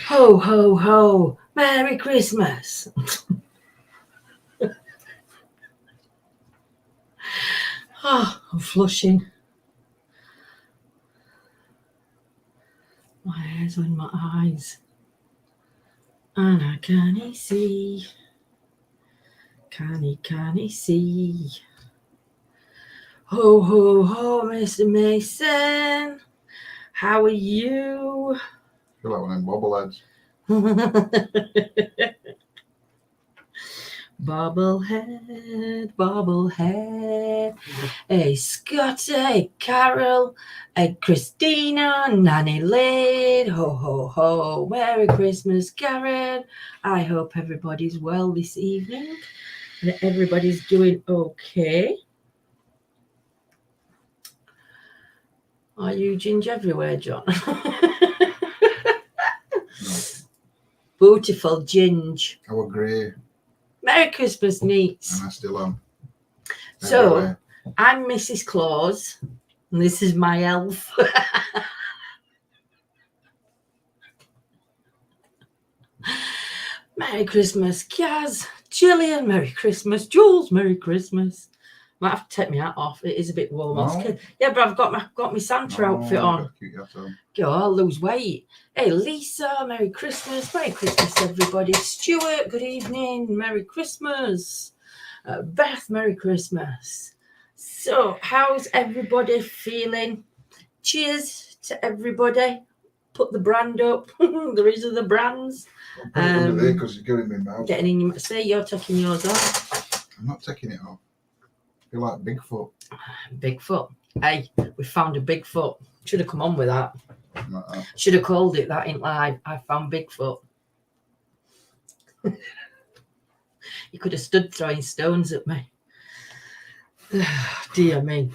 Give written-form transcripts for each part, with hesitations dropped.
Ho, ho, ho. Merry Christmas. I'm flushing. My hair's on my eyes. And I can't see. Can't see. Ho, ho, ho, Mr. Mason. How are you? I feel like one of them bobbleheads. Bobblehead, bobblehead. Hey, Scott, hey, Carol, hey, Christina, Nanny Lynn. Ho, ho, ho. Merry Christmas, Karen. I hope everybody's well this evening and everybody's doing okay. Are you ginger everywhere, John? No. Beautiful ginge. I was grey. Merry Christmas, Neats. And I still am. So, Everywhere. I'm Mrs. Claus, and this is my elf. Merry Christmas, Kaz. Gillian, Merry Christmas. Jules, Merry Christmas. Might have to take my hat off. It is a bit warm. No. Yeah, but I've got my Santa outfit on. Go, I'll lose weight. Hey, Lisa, Merry Christmas. Merry Christmas, everybody. Stuart, good evening. Merry Christmas. Beth, Merry Christmas. So, how's everybody feeling? Cheers to everybody. Put the brand up. There is other brands. I'll put it under there because it's getting in my mouth. Getting in your... See, you're taking yours off. I'm not taking it off. I feel like Bigfoot. Bigfoot. Hey, we found a Bigfoot. Should have come on with that. Like that. Should have called it that in live. I found Bigfoot. You could have stood throwing stones at me. Dear me.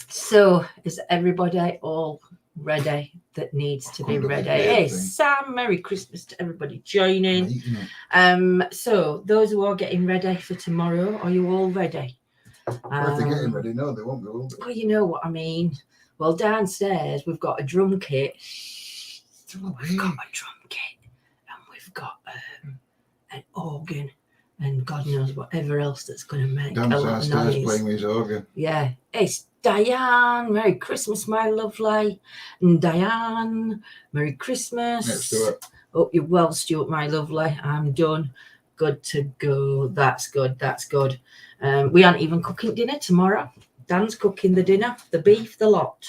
So, is everybody all ready that needs to be ready? Hey, Sam, Merry Christmas to everybody joining. So, those who are getting ready for tomorrow, are you all ready? Well, if they're getting ready, no, they won't be, will they? Well, you know what I mean. Well, downstairs, we've got a drum kit. We've got a drum kit. And we've got an organ. And God knows whatever else that's going to make a lot of noise. Playing with his organ. Yeah. It's Diane. Merry Christmas, my lovely. And Diane, Merry Christmas. Let's do it. Hope you're well, Stuart, my lovely. I'm done. Good to go. That's good. That's good. We aren't even cooking dinner tomorrow. Dan's cooking the dinner, the beef, the lot.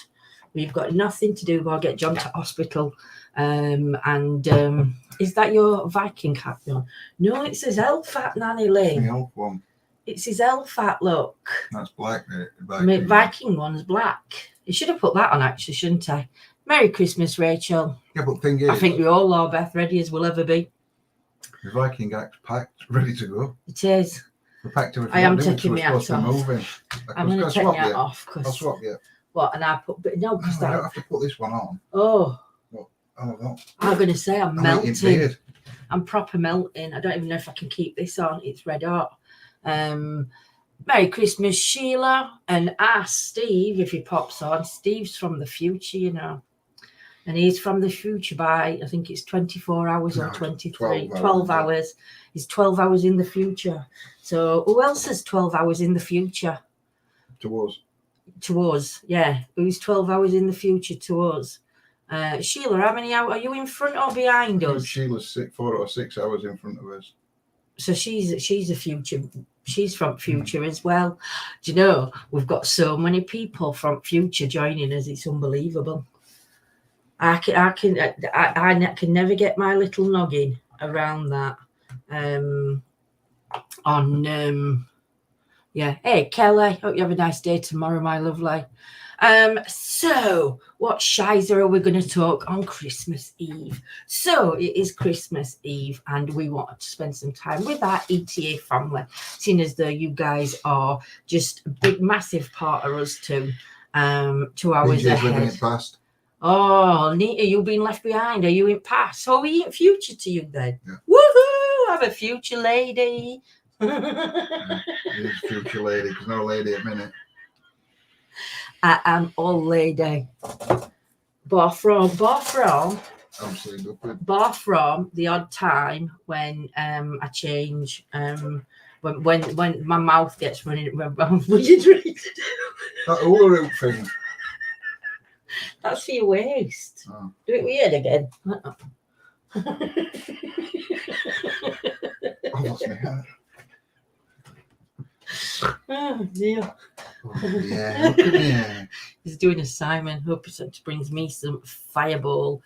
We've got nothing to do but get John to hospital. Is that your Viking hat, John? No, it's his elf hat, Nanny Lee. The elf one. It's his elf hat, look. That's black. The Viking one's black. You should have put that on, actually, shouldn't I? Merry Christmas, Rachel. Yeah, but the thing is, I think we all are, Beth, ready as we'll ever be. The Viking act's packed, ready to go. It is. We're packed everything. I am taking my hat off. I'm going to take my hat off. I'll swap you. What? And I put... No, because I don't have to put this one on. Oh. Oh, no. I'm going to say I'm melting. I'm proper melting. I don't even know if I can keep this on. It's red hot. Merry Christmas, Sheila. And Steve, if he pops on. Steve's from the future, you know. And he's from the future by, I think it's 24 hours or 23. 12 hours. He's 12 hours in the future. So who else is 12 hours in the future? To us, yeah. Who's 12 hours in the future to us? Sheila, how many hours? Are you in front or behind us? Sheila's 4 or 6 hours in front of us. So she's a future. She's from future as well. Do you know, we've got so many people from future joining us. It's unbelievable. I can never get my little noggin around that. Yeah. Hey, Kelly, hope you have a nice day tomorrow, my lovely. So what shizer are we going to talk on Christmas Eve? So it is Christmas Eve and we want to spend some time with our ETA family, seeing as though you guys are just a big, massive part of us too. 2 hours ahead. Living it past. Oh, Nita, you've been left behind. Are you in past? So are we in future to you then? Yeah. Woohoo! I'm a future lady. It is future lady, because no lady at minute. I am all lady. Bar from. Absolutely good. Bar from the odd time when I change when my mouth gets running around. What are you trying to do? That hula hoop thing. That's for your waist. Oh. Do it weird again. Oh, what's my hair? Oh dear. Oh, yeah, look at me. He's doing a Simon. Hope it brings me some fireball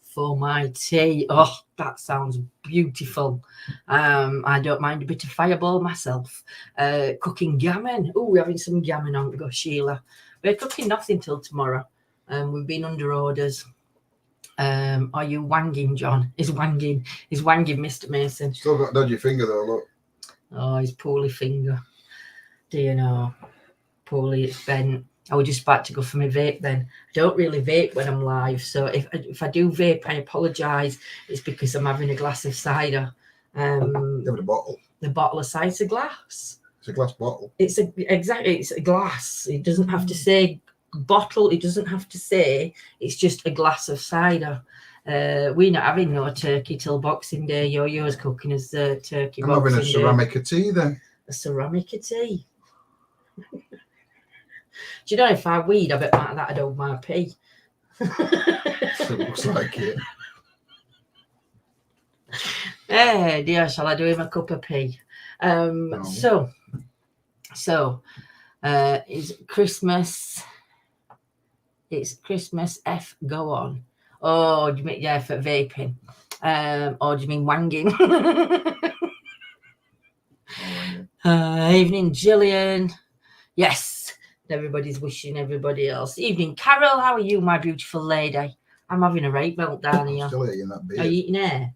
for my tea. Oh, that sounds beautiful. I don't mind a bit of fireball myself. Cooking gammon. Oh, we're having some gammon on. Go, Sheila. We're cooking nothing till tomorrow. We've been under orders. Are you wanging, John? He's wanging, Mr. Mason. Still got a dodgy finger though, look. Oh, his poorly finger. Do you know? Poorly, it's bent. I was just about to go for my vape then. I don't really vape when I'm live, so if I do vape, I apologise. It's because I'm having a glass of cider. Having a bottle. The bottle of cider glass. It's a glass bottle. It's a glass. It doesn't have to say bottle. It doesn't have to say. It's just a glass of cider. We're not having no turkey till Boxing Day. Yo's cooking us turkey. I'm having a ceramic of tea then. A ceramic of tea. Do you know, if I weed, I bet that I'd hold my pee. It looks like it. Hey dear, shall I do him a cup of pee? No. So it's Christmas. It's Christmas. Go on. Oh, do you mean for vaping? Or do you mean wanging? Evening, Gillian. Yes. Everybody's wishing everybody else. Evening, Carol. How are you, my beautiful lady? I'm having a rape meltdown here. Still eating that beer. Are you eating air?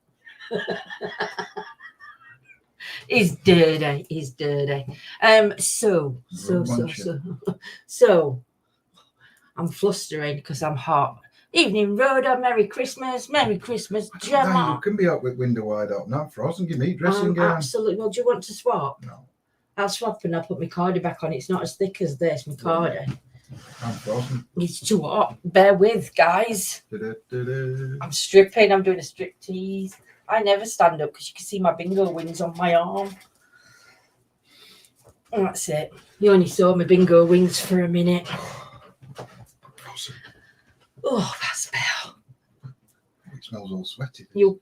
He's dirty. He's dirty. So I'm flustering because I'm hot. Evening, Rhoda. Merry Christmas. Merry Christmas, Gemma. No, you can be out with window wide open. Not frozen. Give me dressing gown. Absolutely. Well, do you want to swap? No. I'll swap and I'll put my cardi back on. It's not as thick as this, my cardi. I'm frozen. It's too hot. Bear with, guys. I'm stripping. I'm doing a strip tease. I never stand up because you can see my bingo wings on my arm. And that's it. You only saw my bingo wings for a minute. Frozen. Oh, that smell. It smells all sweaty. You.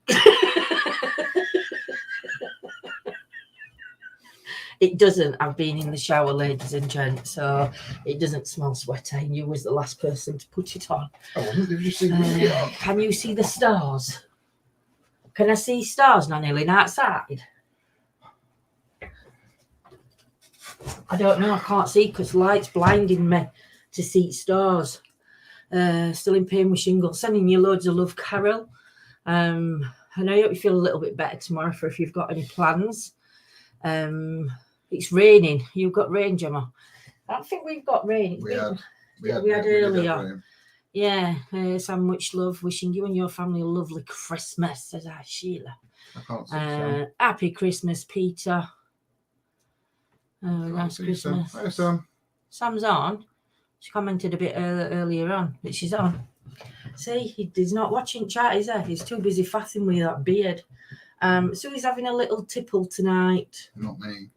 It doesn't. I've been in the shower, ladies and gents, so it doesn't smell sweaty. And you was the last person to put it on. I wasn't. Did you see me? Can you see the stars? Can I see stars, Nanny Lynn, outside? I don't know. I can't see because light's blinding me to see stars. Still in pain with shingles. Sending you loads of love, Carol. And I hope you feel a little bit better tomorrow for if you've got any plans. It's raining. You've got rain, Gemma. I don't think we've got rain. We had earlier. Yeah. So much love. Wishing you and your family a lovely Christmas, says Sheila. I can't see Sam. Happy Christmas, Peter. Nice Christmas. Hi, Sam. Sam's on. She commented a bit earlier on that she's on. See, he's not watching chat, is he? He's too busy faffing with that beard. So he's having a little tipple tonight. Not me.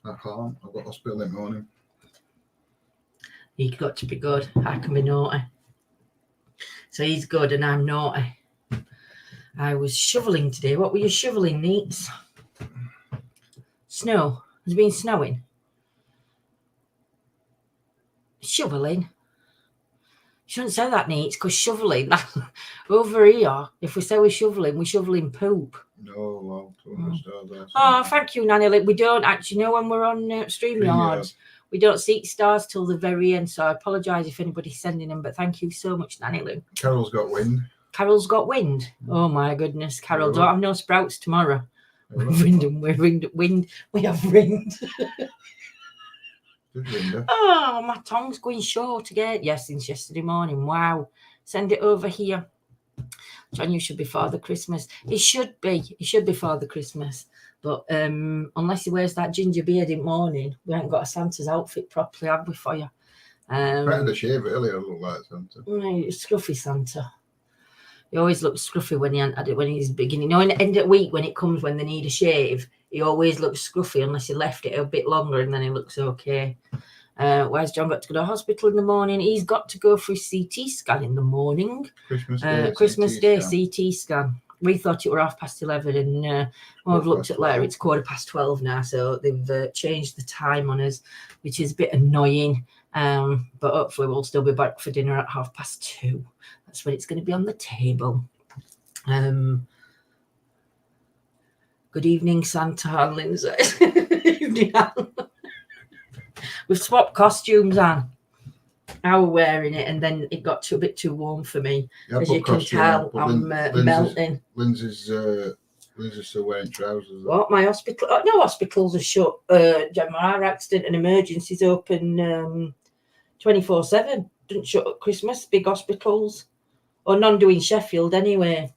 I can't. I've got hospital in the morning. You've got to be good. I can be naughty. So he's good and I'm naughty. I was shoveling today. What were you shoveling, Neats? Snow. Has it been snowing? Shoveling? Shouldn't say that, Neats, because shoveling, over here, if we say we're shoveling poop. No, well, to understand that. Oh, thank you, Nanny. We don't actually know when we're on StreamYard. We don't see stars till the very end, so I apologise if anybody's sending them, but thank you so much, Nanny Lou. Carol's got wind. Carol's got wind. Oh, my goodness. Carol, don't have no sprouts tomorrow. We have wind. Oh, my tongue's going short again. Yes, since yesterday morning. Wow. Send it over here. John, you should be Father Christmas. It should be. It should be Father Christmas. But unless he wears that ginger beard in the morning, we haven't got a Santa's outfit properly, have we, for you? I had a shave earlier, look like Santa. Scruffy Santa. He always looks scruffy when he's beginning. In the end of the week when it comes when they need a shave, he always looks scruffy unless he left it a bit longer and then he looks okay. Where's John got to go to the hospital in the morning? He's got to go for his CT scan in the morning. Christmas Day, CT scan. We thought it were 11:30 and I've looked at later, it's 12:15 now, so they've changed the time on us, which is a bit annoying. But hopefully we'll still be back for dinner at 2:30. That's when it's going to be on the table. Good evening, Santa and Lindsay. Evening, Anne. We've swapped costumes, Anne. I was wearing it, and then it got a bit too warm for me. Yeah, as you can tell, I'm melting. Lindsay's still wearing trousers. What? My hospital? Oh, no, hospitals are shut. My accident and emergencies open 24/7. Didn't shut at Christmas. Big hospitals, or none do in Sheffield anyway.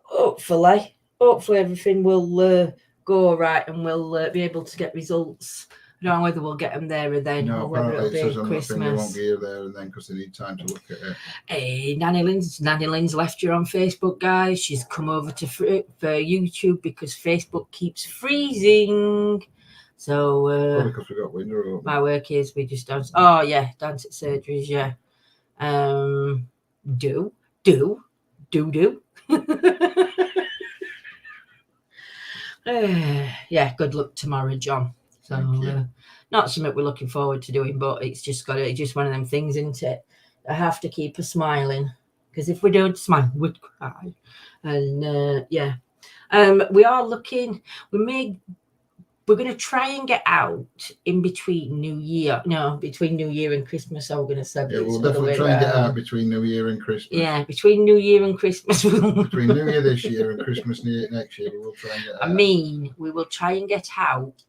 Hopefully everything will go all right, and we'll be able to get results. I don't know whether we'll get them there or then, or whether it'll be Christmas. They won't get you there and then because they need time to look at it. Hey, Nanny Lynn's left you on Facebook, guys. She's come over to for YouTube because Facebook keeps freezing. So because we got window open. My work is we just dance. Oh yeah, dance at surgeries. Yeah. Do. Yeah, good luck tomorrow, John. So not something we're looking forward to doing, but it's just one of them things, isn't it? I have to keep her smiling, because if we don't smile, we'd cry. And we are looking. We're going to try and get out in between New Year. No, between New Year and Christmas. I'm going to say. Yeah, we'll definitely try and get out between New Year and Christmas. Yeah, between New Year and Christmas. Between New Year this year and Christmas next year, we will try and get out. We will try and get out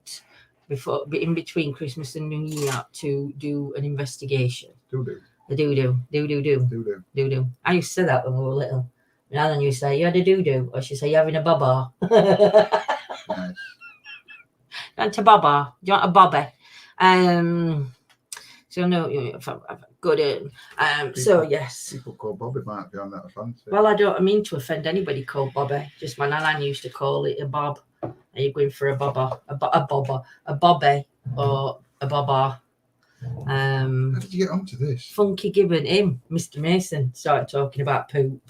in between Christmas and New Year to do an investigation. Do. I used to say that when we were little. And Alan used to say, you had a do, or she'd say, you're having a baba. Nice. And to baba. Do you want a bobby? So no, good. So yes. People call Bobby might be on that fancy. Well, I don't mean to offend anybody called Bobby. Just my nan used to call it a bob. Are you going for a bobber, a bobby, or a bobber? How did you get onto this? Funky Gibbon, Mr. Mason, started talking about poop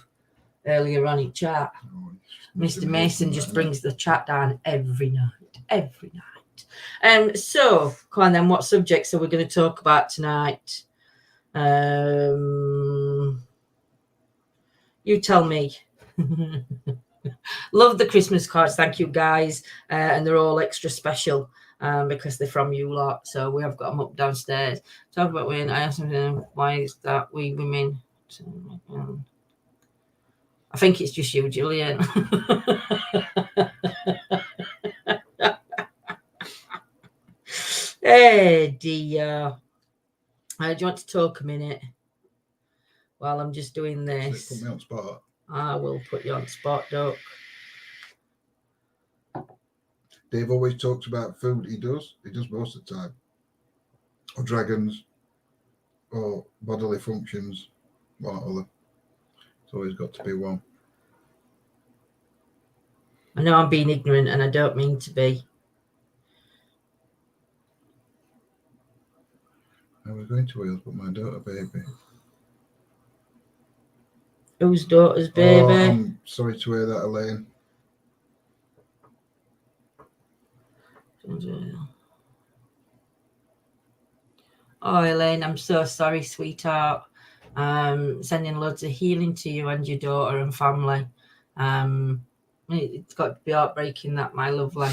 earlier on in chat. Mr. Mason just brings the chat down every night. So come on then, what subjects are we going to talk about tonight? You tell me. Love the Christmas cards, thank you guys, and they're all extra special because they're from you lot. So we have got them up downstairs. Talk about when I asked them why is that we women. I think it's just you, Julian. Hey dear. Do you want to talk a minute while I'm just doing this? Put me on spot. I will put you on spot, Doc. Dave always talks about food. He does most of the time. Or dragons. Or bodily functions. One or other. It's always got to be one. I know I'm being ignorant and I don't mean to be. I was going to Wales, but my daughter baby. Whose daughter's baby? Oh, I'm sorry to hear that, Elaine. Oh, Elaine, I'm so sorry, sweetheart. Sending loads of healing to you and your daughter and family. It's got to be heartbreaking, that, my lovely.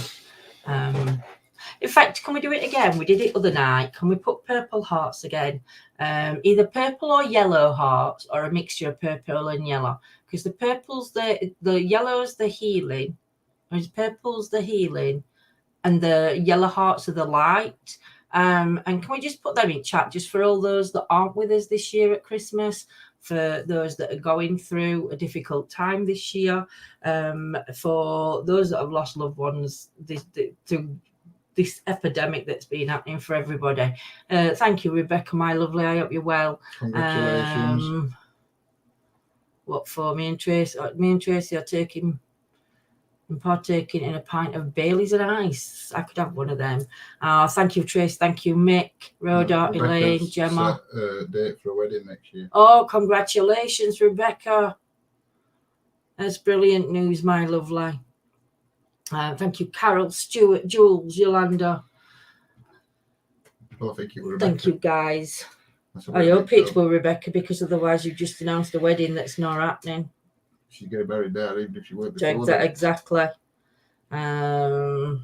In fact, can we do it again? We did it other night. Can we put purple hearts again? Either purple or yellow hearts, or a mixture of purple and yellow. Because the purple's the yellow's the healing, or purple's the healing, and the yellow hearts are the light. And can we just put them in chat just for all those that aren't with us this year at Christmas, for those that are going through a difficult time this year, for those that have lost loved ones through this epidemic that's been happening for everybody. Thank you, Rebecca, my lovely. I hope you're well. Congratulations. What for? Me and Tracy are partaking in a pint of Baileys and ice. I could have one of them. Thank you, Trace. Thank you, Mick, Rhoda, Elaine, Gemma. Set date for a wedding next year. Oh, congratulations, Rebecca. That's brilliant news, my lovely. Thank you, Carol, Stuart, Jules, Yolanda. Well, I think it was Rebecca. Thank you, guys. I hope it will, Rebecca, because otherwise you've just announced a wedding that's not happening. She get married there, even if she weren't before that. Exactly. Sorry,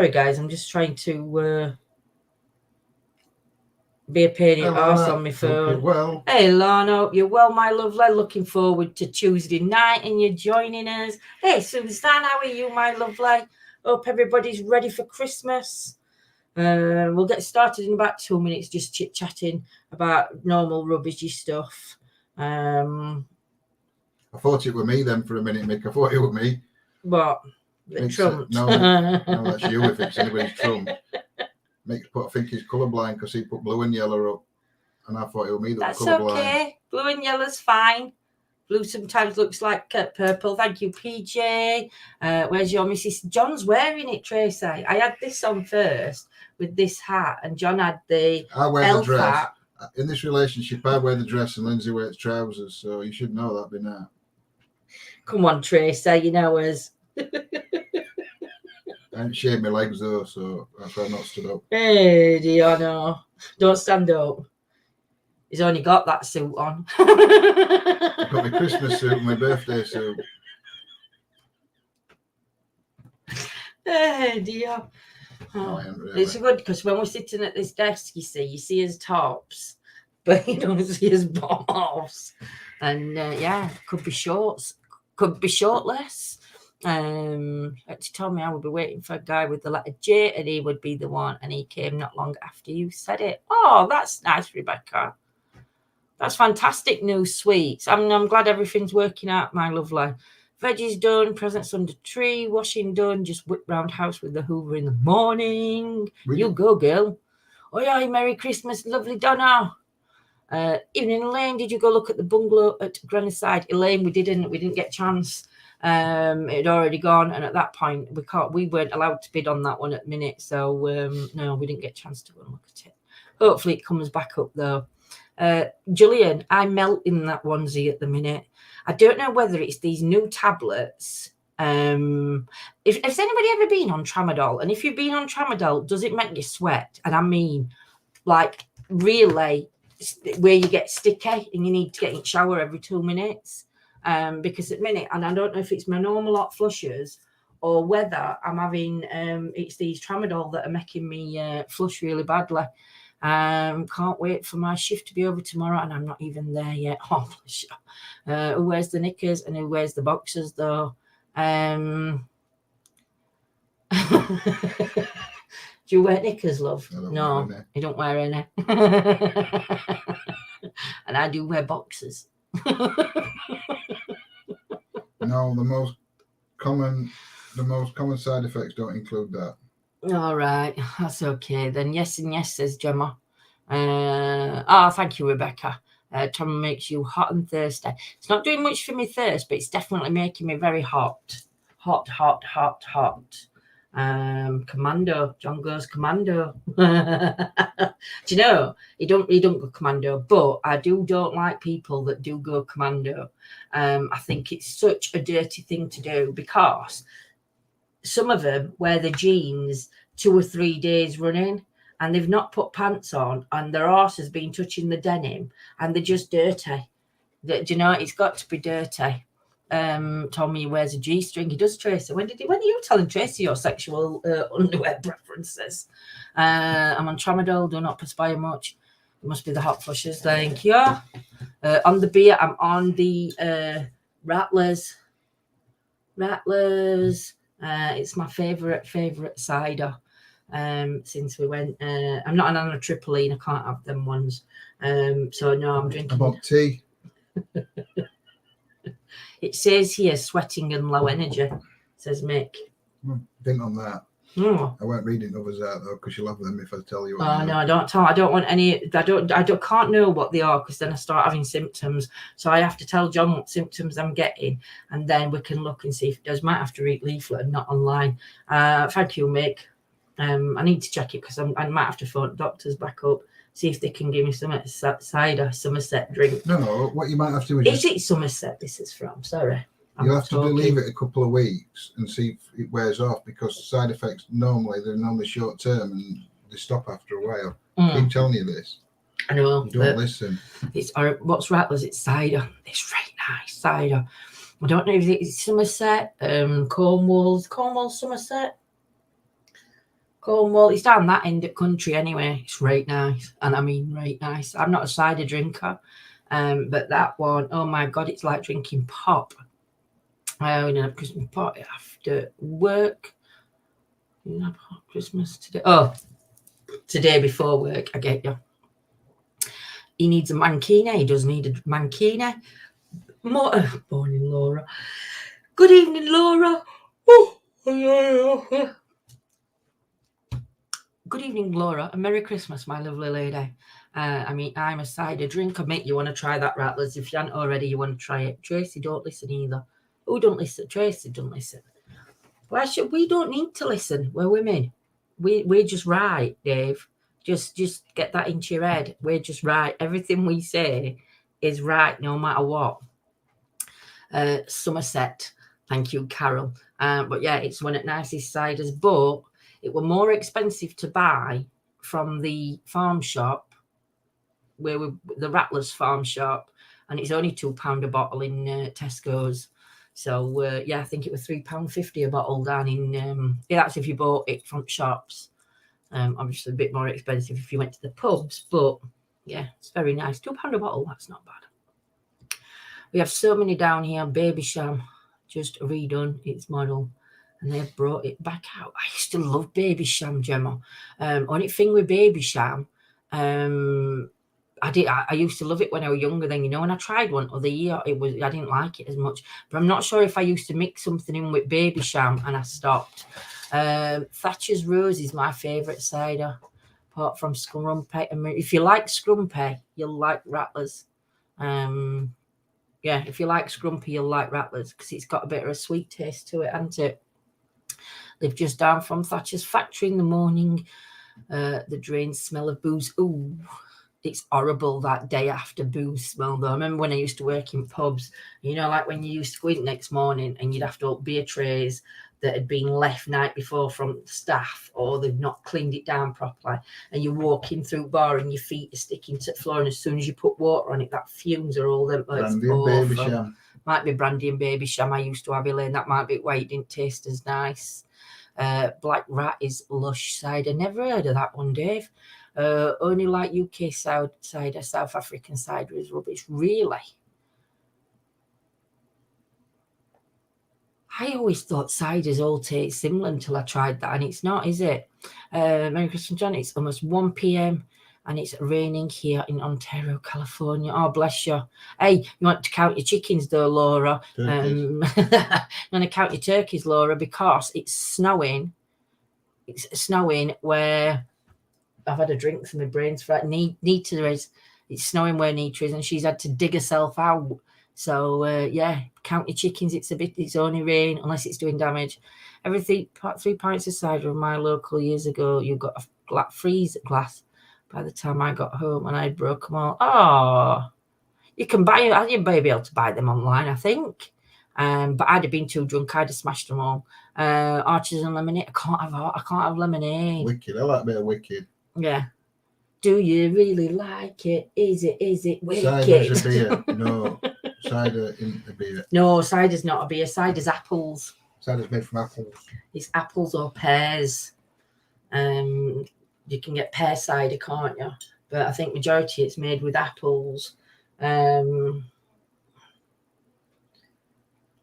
guys, I'm just trying to be a pain in the arse on my phone. Well. Hey, Lorna, hope you're well, my lovely. Looking forward to Tuesday night and you joining us. Hey, Suzanne, how are you, my lovely? Hope everybody's ready for Christmas. We'll get started in about 2 minutes, just chit-chatting about normal rubbishy stuff. I thought it were me then for a minute, Mick. I thought it were me. What? The Trump? No, that's you if it's anybody's Trump. Mick put, I think he's colourblind because he put blue and yellow up. And I thought it was me that was colourblind. That's okay. Blue and yellow's fine. Blue sometimes looks like purple. Thank you, PJ. Where's your Mrs. John's wearing it, Tracy. I had this on first with this hat, and John had the elf hat. In this relationship, I wear the dress and Lindsay wears trousers, so you should know that by now. Come on, Tracy, you know us. I haven't shaved my legs though, so that's why I've not stood up. Hey, dear, no. Don't stand up. He's only got that suit on. I've got my Christmas suit and my birthday suit. Hey, dear. No, I haven't really. It's good because when we're sitting at this desk, you see us tops, but you don't see us bottoms. And yeah, could be shorts, could be shortless. She told me I would be waiting for a guy with the letter J and he would be the one, and he came not long after you said it. Oh, that's nice, Rebecca. That's fantastic news, sweets. I'm glad everything's working out, my lovely. Veggies done, presents under tree, washing done, just whip round house with the Hoover in the morning. You go, girl. Oh yeah, Merry Christmas, lovely Donna. Evening, Elaine. Did you go look at the bungalow at Granyside? Elaine, we didn't get a chance. It had already gone, and at that point we weren't allowed to bid on that one at the minute, so no, we didn't get a chance to go and look at it. Hopefully it comes back up though. Julian, I'm melting that onesie at the minute. I don't know whether it's these new tablets. If anybody ever been on Tramadol, and if you've been on Tramadol, does it make you sweat? And I mean, like really, where you get sticky and you need to get in the shower every 2 minutes. Because at the minute, and I don't know if it's my normal hot flushes or whether I'm having it's these Tramadol that are making me flush really badly. Can't wait for my shift to be over tomorrow, and I'm not even there yet. Oh, who wears the knickers and who wears the boxers though? Do you wear knickers, love? No, you don't wear any. And I do wear boxers. No, the most common side effects don't include that. All right, that's okay then. Yes and yes, says Gemma. Thank you, Rebecca. Tom makes you hot and thirsty. It's not doing much for me thirst, but it's definitely making me very hot. Hot. Commando. John goes Commando. Do you know, he don't go Commando, but I don't like people that do go Commando. I think it's such a dirty thing to do because some of them wear the jeans 2 or 3 days running and they've not put pants on and their arse has been touching the denim and they're just dirty. Do you know, it's got to be dirty. Told me he wears a G-string. He does, Tracy. When are you telling Tracy your sexual underwear preferences? I'm on Tramadol, do not perspire much. It must be the hot flushes, thank you. On the beer, I'm on the Rattlers. It's my favourite cider since we went. I'm not on a triple E and I can't have them ones. So no, I'm drinking. I bought tea. It says here sweating and low energy, says Mick. Think on that. Oh. I won't read others out though, because you'll have them if I tell you. Oh no, I don't want any. I can't know what they are, because then I start having symptoms. So I have to tell John what symptoms I'm getting, and then we can look and see if it does. Might have to read leaflet and not online. Thank you, Mick. I need to check it, because I might have to phone doctors back up, see if they can give me some cider, Somerset drink. No, what you might have to is it Somerset? This is from. Sorry. You'll have to leave it a couple of weeks and see if it wears off, because side effects they're normally short term and they stop after a while. I keep telling you this. I know. You don't listen. It's what's rattlers? It's cider. It's right nice cider. I don't know if it's Somerset, Cornwall, Somerset. Cornwall. It's down that end of country anyway. It's right nice, and I mean right nice. I'm not a cider drinker, but that one, oh my god, it's like drinking pop. I only have Christmas party after work. Christmas today. Oh, today before work. I get you. He needs a mankini. He does need a mankini. Morning, Laura. Good evening, Laura. Good evening, Laura. And Merry Christmas, my lovely lady. I mean, I'm a cider drinker. Mate, you want to try that, Rattlers? If you haven't already, you want to try it. Tracy, don't listen either. Oh, don't listen. Tracy, don't listen. Why should we? Don't need to listen. We're women. We're just right, Dave. Just get that into your head. We're just right. Everything we say is right, no matter what. Somerset. Thank you, Carol. But yeah, it's one of the nicest ciders. But it were more expensive to buy from the farm shop, the Rattlers farm shop, and it's only £2 a bottle in Tesco's. So yeah, I think it was £3.50 a bottle down in. That's if you bought it from shops. Obviously a bit more expensive if you went to the pubs, but yeah, it's very nice. £2 a bottle, that's not bad. We have so many down here. Baby Sham, just redone its model, and they've brought it back out. I used to love Baby Sham, Gemma. Only thing with Baby Sham, I used to love it when I was younger. Then, when I tried one other year, I didn't like it as much. But I'm not sure if I used to mix something in with Baby Sham and I stopped. Thatcher's Rose is my favourite cider, apart from Scrumpy. I mean, if you like Scrumpy, you'll like Rattlers. Yeah, if you like Scrumpy, you'll like Rattlers, because it's got a bit of a sweet taste to it, hasn't it? They've just down from Thatcher's factory in the morning. The drain smell of booze. Ooh, it's horrible that day after booze smell, though. I remember when I used to work in pubs, like when you used to go in next morning and you'd have to open beer trays that had been left night before from staff, or they've not cleaned it down properly, and you're walking through bar and your feet are sticking to the floor, and as soon as you put water on it, that fumes are all them. Brandy and Baby Sham. Might be Brandy and Baby Sham. I used to have Elaine. That might be why it didn't taste as nice. Black Rat is lush cider. Never heard of that one, Dave. Only like UK cider. South African cider is rubbish. Really? I always thought ciders all taste similar until I tried that, and it's not, is it? Merry Christmas, John. It's almost 1 p.m. and it's raining here in Ontario, California. Oh, bless you. Hey, you want to count your chickens, though, Laura? You want to count your turkeys, Laura, because it's snowing. It's snowing where I've had a drink, so my brain's fried. Nita is. It's snowing where Nita is, and she's had to dig herself out. So yeah, count your chickens. It's only rain unless it's doing damage. Everything 3 pints of cider in my local years ago. You got a freezer glass. By the time I got home and I'd broke them all. Oh, you can you'd be able to buy them online, I think. But I'd have been too drunk. I'd have smashed them all. Arches and lemonade. I can't have lemonade. Wicked. I like a bit of Wicked. Yeah. Do you really like it? Is it wicked? Cider's a beer. No. Cider isn't a beer. No, cider's not a beer. Cider's apples. Cider's made from apples. It's apples or pears. You can get pear cider, can't you? But I think majority it's made with apples. Want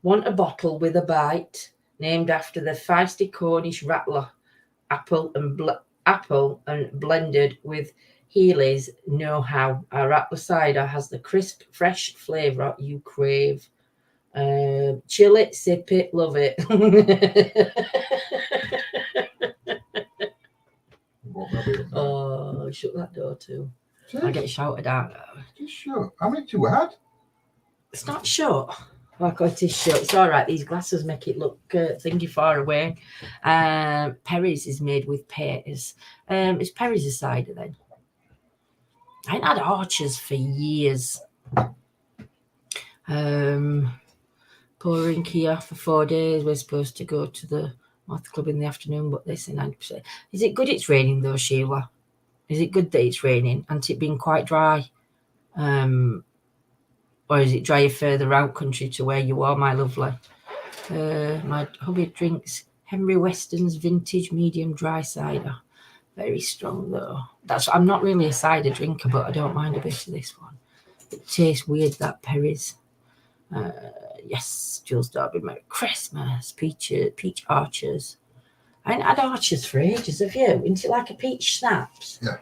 a bottle with a bite, named after the feisty Cornish rattler. Apple and blended with Healy's know-how. Our rattler cider has the crisp, fresh flavour you crave. Chill it, sip it, love it. I'll be up now. Oh, shut that door too. Just, I get shouted at. just shut. How many you had? It's not shut. Oh, God, it is shut. It's all right. These glasses make it look thingy far away. Perry's is made with pears. It's Perry's a cider then. I ain't had Archers for years. Pouring here for 4 days. We're supposed to go to the Moth Club in the afternoon, but they say 90%. Is it good it's raining though, Sheila? Is it good that it's raining? Hasn't it been quite dry? Or is it drier further out country to where you are, my lovely? My hubby drinks Henry Weston's vintage medium dry cider. Very strong though. I'm not really a cider drinker, but I don't mind a bit of this one. It tastes weird, that Perry's. Yes, Jules Derby, Merry Christmas. Peach Archers. I ain't had Archers for ages, have you? Isn't it like a peach snaps? Yeah.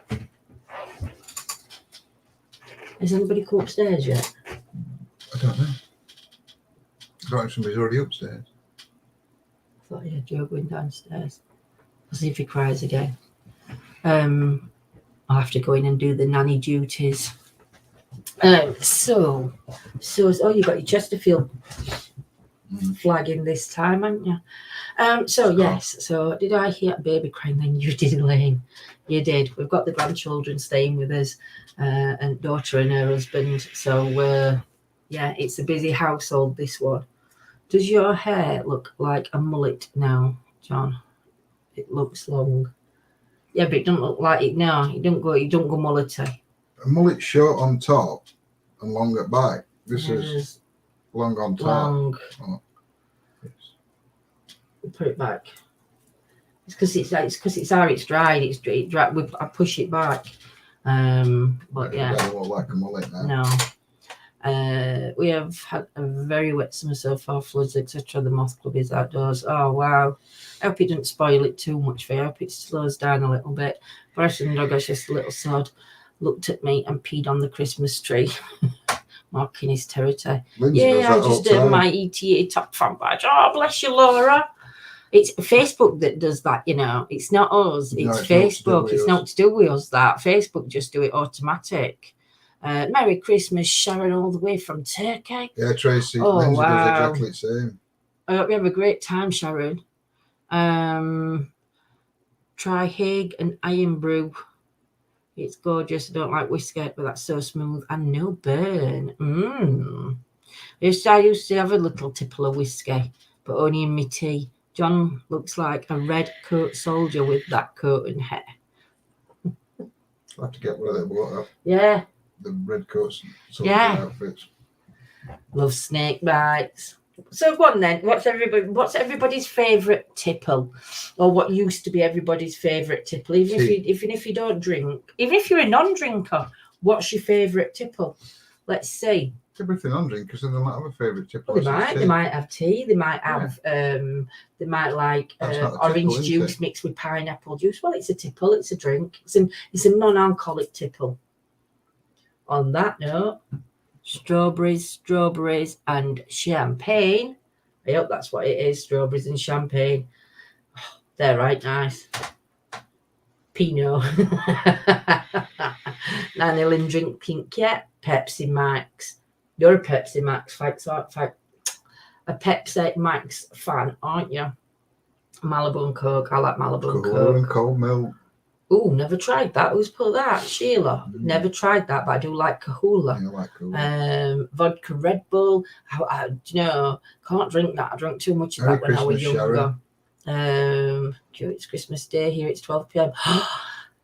Has anybody come upstairs yet? I don't know. I don't know if somebody's already upstairs. I thought you had Joe going downstairs. I'll see if he cries again. I'll have to go in and do the nanny duties. So you got your Chesterfield flag in this time, haven't you? Yes. So did I hear a baby crying? Then you did, Elaine. You did. We've got the grandchildren staying with us, and daughter and her husband. So it's a busy household. This one. Does your hair look like a mullet now, John? It looks long. Yeah, but it don't look like it now. You don't go mullety. A mullet short on top and long at back. This is long on top. Long. Oh. Yes. Put it back. It's because it's how it's dried. It's dry. I push it back. But yeah. It doesn't look like a mullet now. No. We have had a very wet summer so far. Floods, etc. The Moth Club is outdoors. Oh wow. I hope it didn't spoil it too much for you. I hope it slows down a little bit. But actually, the dog was just a little sod. Looked at me and peed on the Christmas tree, marking his territory. Lindsay I just did my ETA top fan badge. Oh, bless you, Laura. It's Facebook that does that, you know. It's not us. It's Facebook. It's not to do with us. That Facebook just do it automatic. Merry Christmas, Sharon, all the way from Turkey. Yeah, Tracy. Oh, Lindsay wow. does exactly the same. I hope you have a great time, Sharon. Try Hague and Iron Brew. It's gorgeous. I don't like whiskey, but that's so smooth and no burn. I used to have a little tipple of whiskey, but only in my tea. John looks like a red coat soldier with that coat and hair. I'll have to get one of them water. Yeah. The red coats soldier outfits. Love snake bites. So go on then. What's everybody's favourite tipple, or what used to be everybody's favourite tipple? Even if you don't drink, even if you're a non-drinker, what's your favourite tipple? Let's see. Everything non-drinkers, and they might have a favourite tipple. Well, they might have tea. They might have they might like orange juice mixed with pineapple juice. Well, it's a tipple. It's a drink. It's a non-alcoholic tipple. On that note. Strawberries, and champagne. I hope that's what it is. Strawberries and champagne. Oh, they're right nice. Pinot. Nanny Lynn drink pink yet. Pepsi Max. You're a Pepsi Max a Pepsi Max fan, aren't you? Malibu and Coke. I like Malibu and Coke. And cold milk. Oh, never tried that. Who's put that? Sheila. Never tried that, but I do like Kahula. Yeah, I like Kahula. Vodka Red Bull. Can't drink that. I drank too much of that when I was younger. It's Christmas Day here. It's 12 p.m.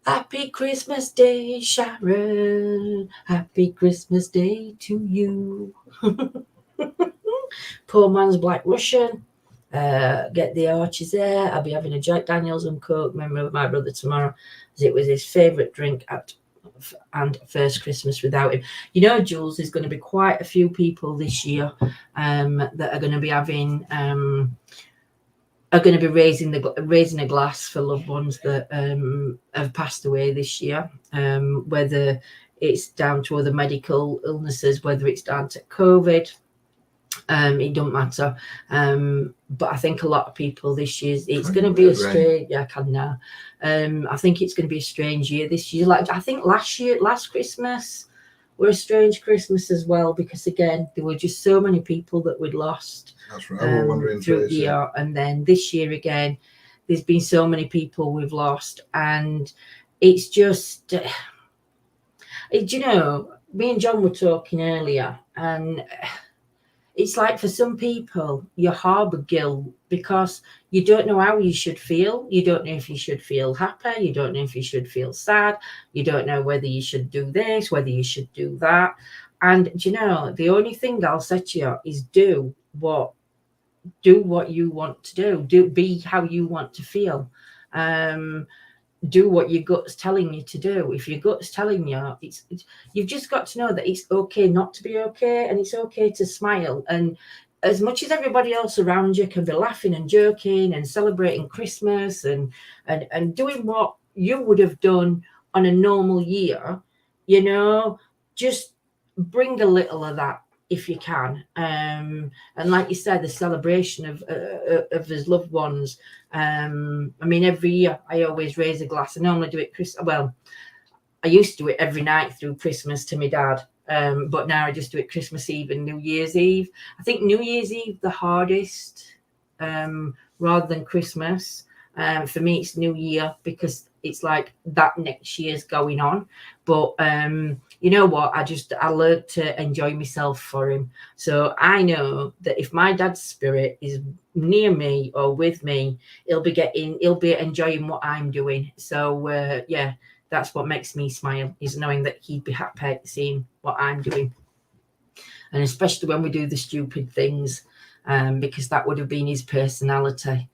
Happy Christmas Day, Sharon. Happy Christmas Day to you. Poor man's Black Russian. Get the Archers there. I'll be having a Jack Daniels and Coke memory with my brother tomorrow, as it was his favourite drink and first Christmas without him. You know, Jules, there's going to be quite a few people this year that are going to be having are going to be raising a glass for loved ones that have passed away this year, whether it's down to other medical illnesses, whether it's down to COVID. It don't matter. But I think a lot of people this year, it's going to be a strange. Yeah, I can now. I think it's going to be a strange year this year. Like I think last Christmas were a strange Christmas as well, because again there were just so many people that we'd lost. That's right. Through the year, and then this year again, there's been so many people we've lost, and it's just, you know, me and John were talking earlier, and it's like for some people you harbour guilt because you don't know how you should feel. You don't know if you should feel happy. You don't know if you should feel sad. You don't know whether you should do this, whether you should do that. And you know, the only thing I'll say to you is do what you want to do. Be how you want to feel. Do what your gut's telling you to do. If your gut's telling you, it's you've just got to know that it's okay not to be okay, and it's okay to smile. And as much as everybody else around you can be laughing and joking and celebrating Christmas and doing what you would have done on a normal year, you know, just bring a little of that if you can. And like you said, the celebration of his loved ones. I mean, every year I always raise a glass. I normally do it I used to do it every night through Christmas to my dad, but now I just do it Christmas Eve and New Year's Eve. I think New Year's Eve the hardest, rather than Christmas. For me it's New Year, because it's like that next year's going on. But you know what, I learned to enjoy myself for him. So I know that if my dad's spirit is near me or with me, he'll be enjoying what I'm doing. So yeah, that's what makes me smile, is knowing that he'd be happy seeing what I'm doing. And especially when we do the stupid things, because that would have been his personality.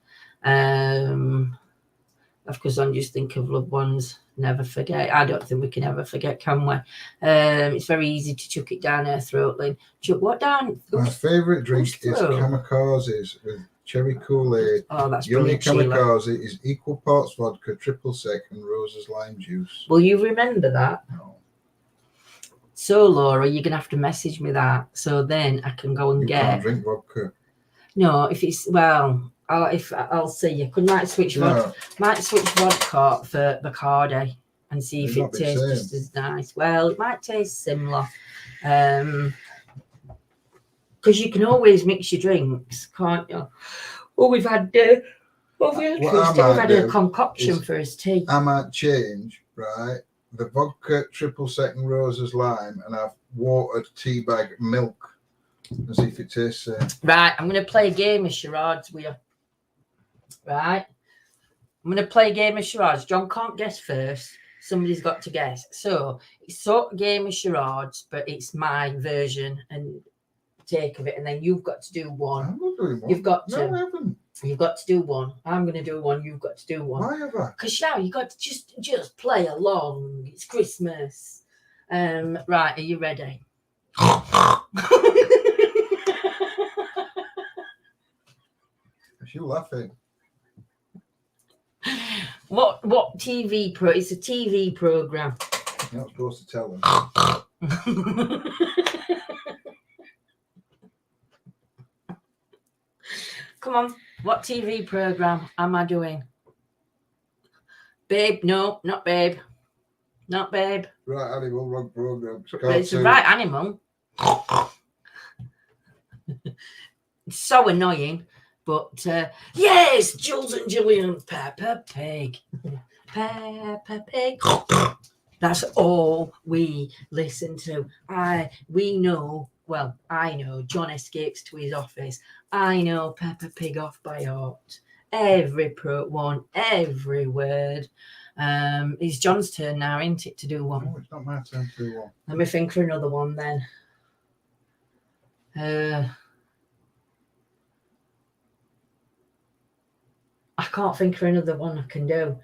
Of course, I'm just thinking of loved ones. Never forget. I don't think we can ever forget, can we? It's very easy to chuck it down our throat, Lynn. Chuck what down? My favourite drink is Kamikazes with cherry Kool-Aid. Oh, that's Yummy brilliant, Kamikaze Sheila. is equal parts vodka, triple sec, and Rose's lime juice. Will you remember that? No. So, Laura, you're going to have to message me that, so then I can go and You can't drink vodka. No, if it's, well, I'll see. You might switch vodka for Bacardi and see if it tastes just as nice. Well, it might taste similar, because you can always mix your drinks, can't you? Well, we've had a concoction for his tea. I might change, right, the vodka, triple second Rose's lime, and have watered tea bag milk and see if it tastes Right, I'm going to play a game of charades with you. Right, I'm going to play a game of charades. John can't guess first. Somebody's got to guess. So it's sort of game of charades, but it's my version and take of it, and then you've got to do one. I'm not doing one. You've got to. No, I haven't. You've got to do one. I'm going to do one. You've got to do one. Why have I? Because now you've got to just play along. It's Christmas. Right, are you ready? Is you laughing? What TV pro? It's a TV program. You're not supposed to tell them. Come on, what TV program am I doing? Babe? No, not Babe. Not Babe. Right animal, wrong program. It's the right animal. It's so annoying. But yes, Jules and Julian, Peppa Pig. Peppa Pig. That's all we listen to. I know, John escapes to his office. I know Peppa Pig off by heart. Every one, every word. It's John's turn now, isn't it, to do one? No, it's not my turn to do one. Let me think for another one then. I can't think of another one I can do.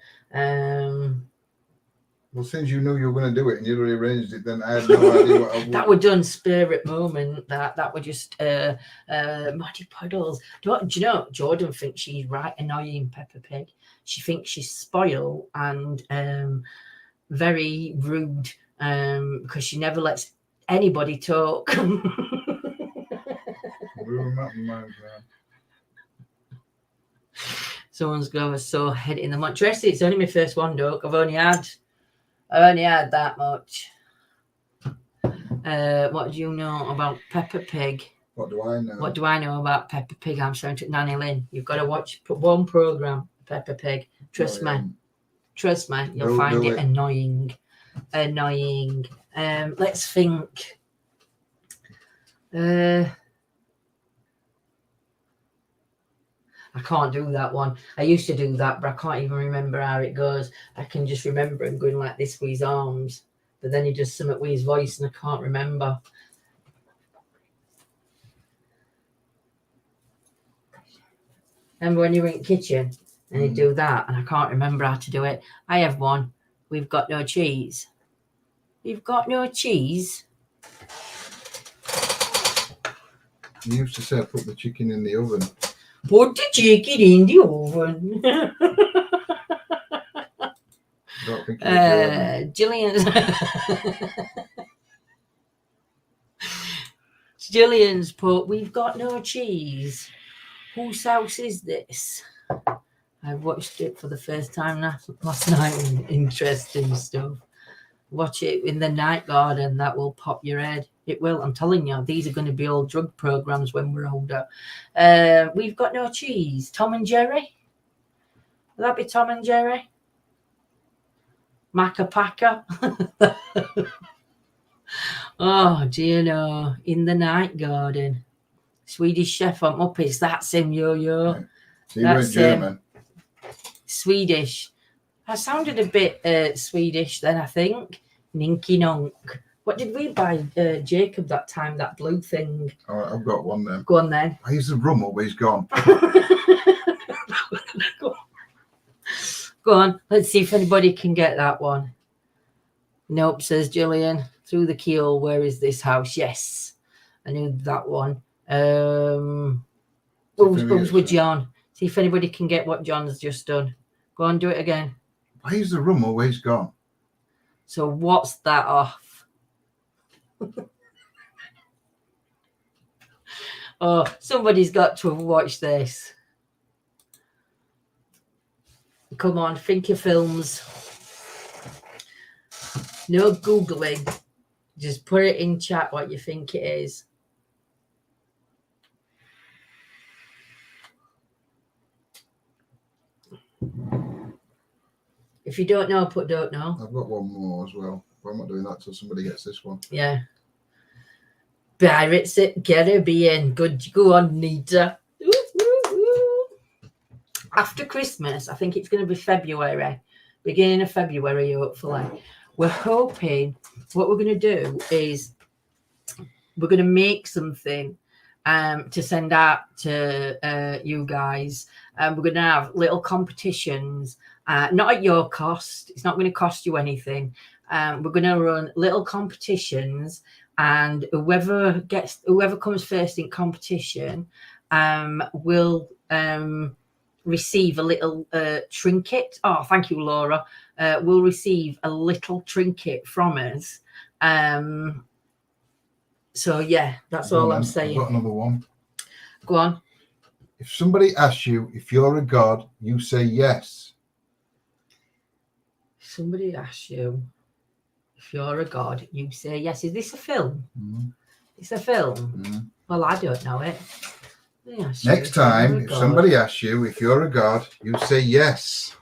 Well, since you knew you were going to do it and you'd already arranged it, then I had no idea what I would. That were done spirit moment. That were just muddy puddles. Do you know, Jordan thinks she's right annoying, Peppa Pig. She thinks she's spoiled and very rude because she never lets anybody talk. a mountain man. Someone's going to have a sore head in the month. Tracy, it's only my first one, Doc. I've only had that much. What do you know about Peppa Pig? What do I know? What do I know about Peppa Pig? I'm saying to Nanny Lynn, you've got to put one program, Peppa Pig. Trust me, you'll find it annoying. Let's think. I can't do that one. I used to do that, but I can't even remember how it goes. I can just remember him going like this with his arms, but then he does something with his voice, and I can't remember. Remember when you were in the kitchen and he'd do that, and I can't remember how to do it. I have one. We've got no cheese. We've got no cheese. You used to say put the chicken in the oven. Put the chicken in the oven. Don't think Jillian's put, we've got no cheese. Whose house is this? I watched it for the first time last night. Interesting stuff. Watch it in the night garden. That will pop your head. It will. I'm telling you, these are going to be all drug programs when we're older. We've got no cheese. Tom and Jerry. Will that be Tom and Jerry? Macca Packer. Oh, do you know? In the night garden. Swedish chef on Muppets. That's him, yo-yo. Right. So you weren't German. Swedish. I sounded a bit Swedish then, I think. Ninky Nonk. What did we buy Jacob that time, that blue thing? All right, I've got one then. Go on then. Why is the rum always gone? Go on. Let's see if anybody can get that one. Nope, says Gillian. Through the keyhole, where is this house? Yes. I knew that one. What was John? See if anybody can get what John's just done. Go on, do it again. Why is the rum always gone? So what's that off? Oh, somebody's got to have watched this. Come on, think of films. No Googling. Just put it in chat what you think it is. If you don't know, put don't know. I've got one more as well. But I'm not doing that till somebody gets this one. Yeah. Pirates at Caribbean. Good. Go on, Nita. After Christmas, I think it's going to be February. Beginning of February, hopefully. We're hoping what we're going to do is we're going to make something to send out to you guys. We're going to have little competitions, not at your cost. It's not going to cost you anything. We're going to run little competitions, and whoever comes first in competition will receive a little trinket. Oh, thank you, Laura. Will receive a little trinket from us. So yeah, that's all I'm saying. I've got another one. Go on. If somebody asks you if you're a god, you say yes. If somebody asks you if you're a god, you say yes. Is this a film? Mm-hmm. It's a film. Mm-hmm. Well, I don't know it. Next time, if somebody asks you if you're a god, you say yes.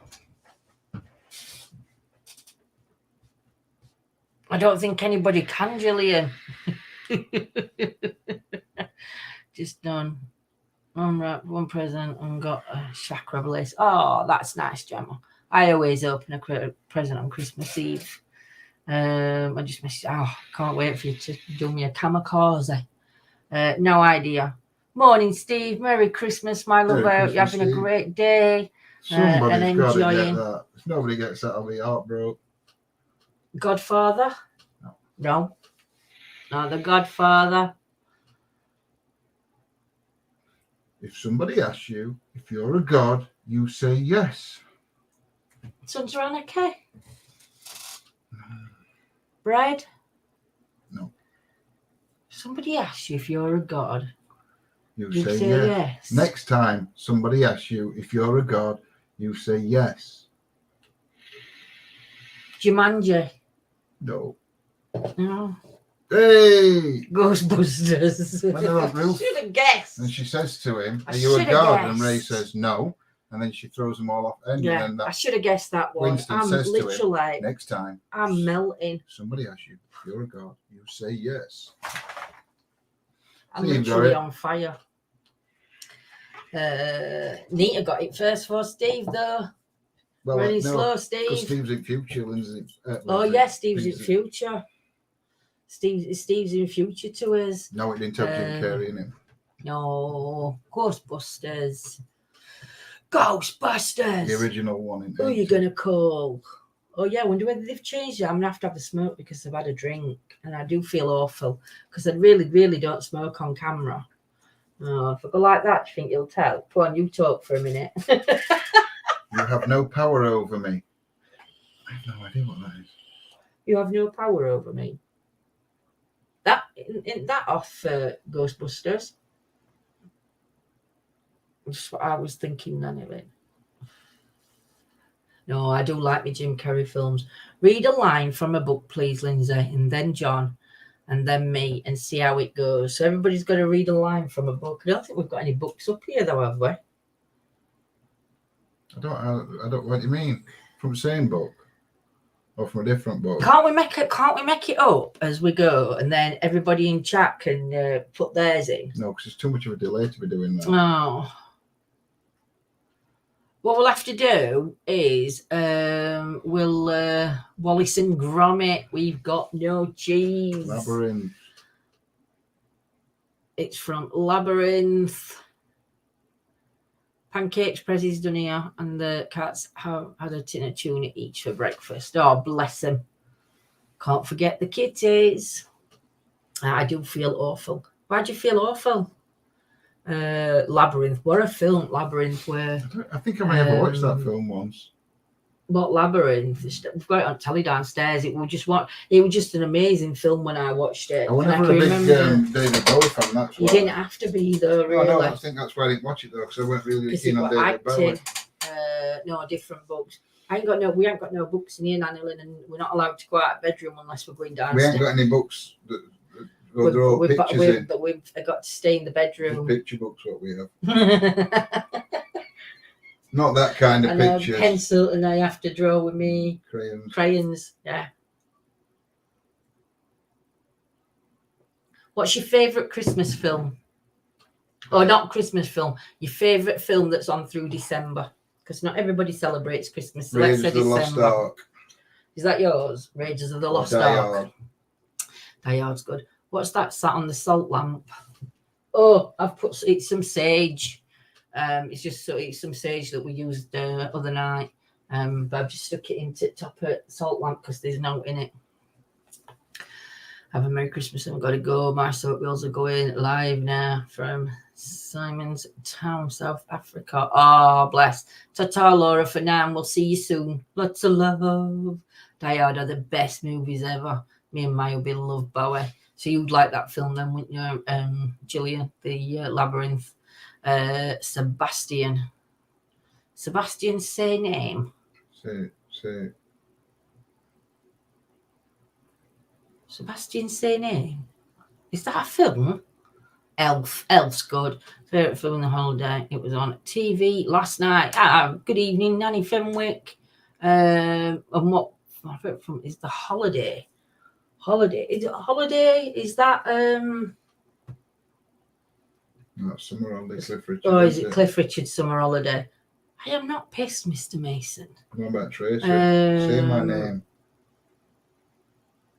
I don't think anybody can, Gillian. Just done. One present and got a chakra bliss. Oh, that's nice, Gemma. I always open a present on Christmas Eve. I just miss. Oh, can't wait for you to do me a kamikaze. No idea. Morning, Steve. Merry Christmas, my love. I hope you're having a great day. Somebody's got to get that. If nobody gets that, I'll be heartbroken. Godfather? No. Not the Godfather. If somebody asks you if you're a god, you say yes. Sun's around a cake. Bread? No. Somebody asks you if you're a god. you say yes. Next time somebody asks you if you're a god, you say yes. Jumanji. No. No. Hey! Ghostbusters. When they're on roof, Should have guessed. and she says to him, "Are you a god?" And Ray says, "No." And then she throws them all off. And then I should have guessed that one. Winston I'm says literally, to him, next time I'm melting. somebody asks you if you're a god, you say yes. I'm literally on fire. Nita got it first for Steve, though. Well, running slow, Steve. Because Steve's in future, Lindsay. Steve's in future. Steve's in future to us. No, it didn't have Jim Carrey in it. No, Ghostbusters. Ghostbusters. The original one. Who are you going to call? Oh, yeah, I wonder whether they've changed it. I'm going to have a smoke because I've had a drink. And I do feel awful because I really, really don't smoke on camera. Oh, if I go like that, do you think you'll tell? Go on, you talk for a minute. You have no power over me. I have no idea what that is. You have no power over me. Isn't that off Ghostbusters? That's what I was thinking then of it. No, I do like my Jim Carrey films. Read a line from a book, please, Lindsay, and then John, and then me, and see how it goes. So everybody's got to read a line from a book. I don't think we've got any books up here, though, have we? I don't. What do you mean? From the same book, or from a different book? Can't we make it up as we go, and then everybody in chat can put theirs in? No, because it's too much of a delay to be doing that. Oh. What we'll have to do is we'll Wallace and Gromit. We've got no cheese. Labyrinth. It's from Labyrinth. Pancakes, Prezzy's done here, and the cats have had a tin of tuna each for breakfast. Oh, bless them. Can't forget the kitties. I do feel awful. Why do you feel awful? Labyrinth. What a film, Labyrinth. Where I think I may have watched that film once. What Labyrinth? We've got it on telly downstairs. It was just an amazing film when I watched it. I was never a big David Bowie fan. That's why. You didn't have to be though, really. No, I think that's why I didn't watch it though, because I weren't really keen on David Bowie. No, different books. We ain't got no books in here, Nanny Lynn, and we're not allowed to go out of bedroom unless we're going downstairs. We ain't got any books that they're all pictures in. But we've got to stay in the bedroom. The picture books, what we have. Not that kind of and pictures. Pencil, and I have to draw with me. Crayons, yeah. What's your favourite Christmas film? Or not Christmas film, your favourite film that's on through December? Because not everybody celebrates Christmas. So Raiders of the Lost Ark. Is that yours? Raiders of the Lost Ark. Die Hard's good. What's that sat on the salt lamp? Oh, I've put some sage. It's some sage that we used the other night. But I've just stuck it into the top of the salt lamp because there's no in it. Have a Merry Christmas and I've got to go. My soap wheels are going live now from Simon's Town, South Africa. Oh, bless. Ta-ta, Laura, for now. And we'll see you soon. Lots of love. Die Hard are the best movies ever. Me and Maya will be love Bowie. So you'd like that film then, wouldn't you, Gillian? The Labyrinth. Sebastian, say name. Say. Sebastian, say name. Is that a film? Elf's good. Favorite film in the holiday. It was on TV last night. Good evening, Nanny Fenwick. And what my favorite film is The Holiday. Is it Holiday? Is that Not Summer Holiday, Cliff Richard. Oh, is it Cliff Richard Summer Holiday? I am not pissed, Mr. Mason. What about Tracy? Say my name.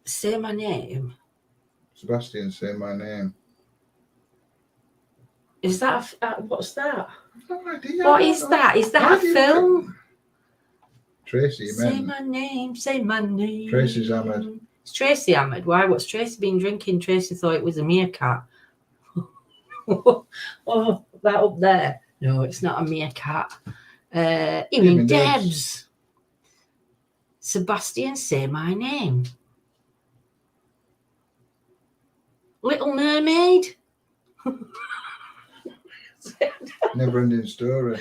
Say my name. Sebastian, say my name. Is that what's that? No idea. What is that? Is that a film? Tracy, you say meant. My name. Say my name. Tracy's Ahmed. It's Tracy Ahmed. Why? What's Tracy been drinking? Tracy thought it was a meerkat. Oh, that up there. No, it's not a meerkat. Evening Debs. Sebastian, say my name. Little Mermaid. Never ending story.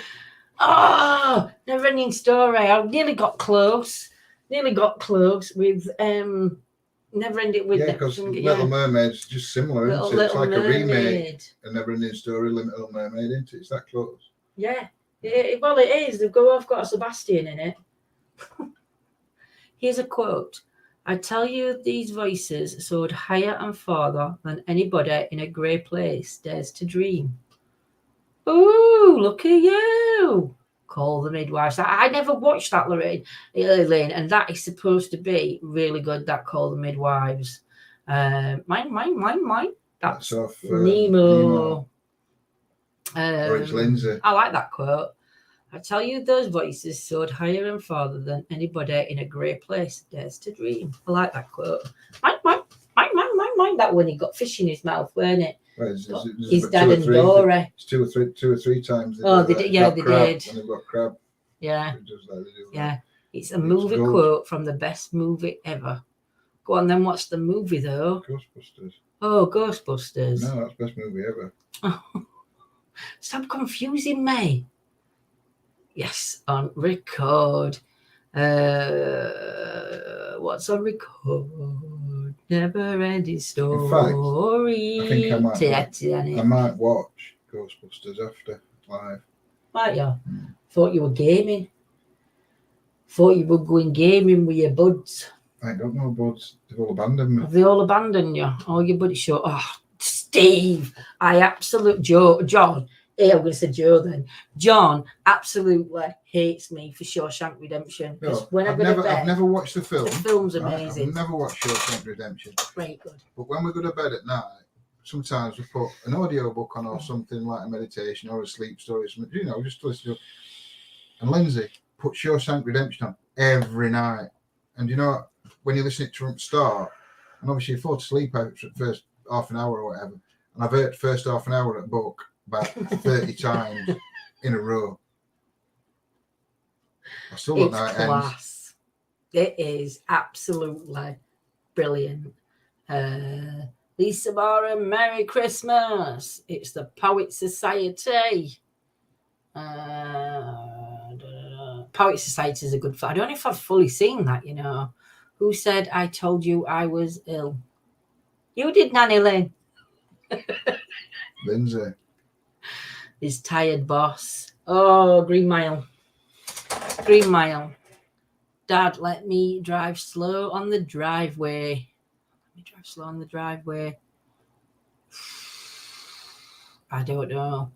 Oh, Never Ending Story. I nearly got close. With Never Ending with Yeah, because Little Mermaid's just similar, isn't it? It's like Mermaid. a remake. A Never Ending Story, Little Mermaid, isn't it? It's that close. Yeah. Well, it is. They've both got a Sebastian in it. Here's a quote. I tell you, these voices soared higher and farther than anybody in a grey place dares to dream. Ooh, look at you. Call the Midwives. I never watched that, Elaine, and that is supposed to be really good, that Call the Midwives. Mine. That's off Nemo. Or it's Lindsay. I like that quote. I tell you, those voices soared higher and farther than anybody in a grey place dares to dream. I like that quote. Mine. That when he got fish in his mouth, weren't it? Well, his dad and Dora. It's two or three times. They did. Yeah, they did. And they've got crab. Yeah. Yeah. It's a movie quote from the best movie ever. Go on then, what's the movie though? Ghostbusters. Oh, Ghostbusters. No, that's best movie ever. Stop confusing me. Yes, on record. What's on record? Never ending story. In fact, I think I might watch Ghostbusters after live. Might you? Thought you were gaming. Thought you were going gaming with your buds. I don't know, buds. They've all abandoned me. Have they all abandoned you? Oh, your buddy show. Oh, Steve. John. I'm going to say Joe then. John absolutely hates me for Shawshank Redemption. No, I've never watched the film. The film's amazing. I've never watched Shawshank Redemption. Very good. But when we go to bed at night, sometimes we put an audio book on or something like a meditation or a sleep story, just to listen to it. And Lindsay put Shawshank Redemption on every night. And when you listen to it from the start, and obviously you fall asleep after the first half an hour or whatever, and I've heard the first half an hour at book about 30 times in a row. I still don't know how it ends. It is absolutely brilliant. Lisa Mara, Merry Christmas. It's the Poet Society. Poet Society is a good film. I don't know if I've fully seen that, Who said I told you I was ill? You did, Nanny Lynn. Lindsay. His tired boss. Oh, Green Mile. Dad, let me drive slow on the driveway. I don't know.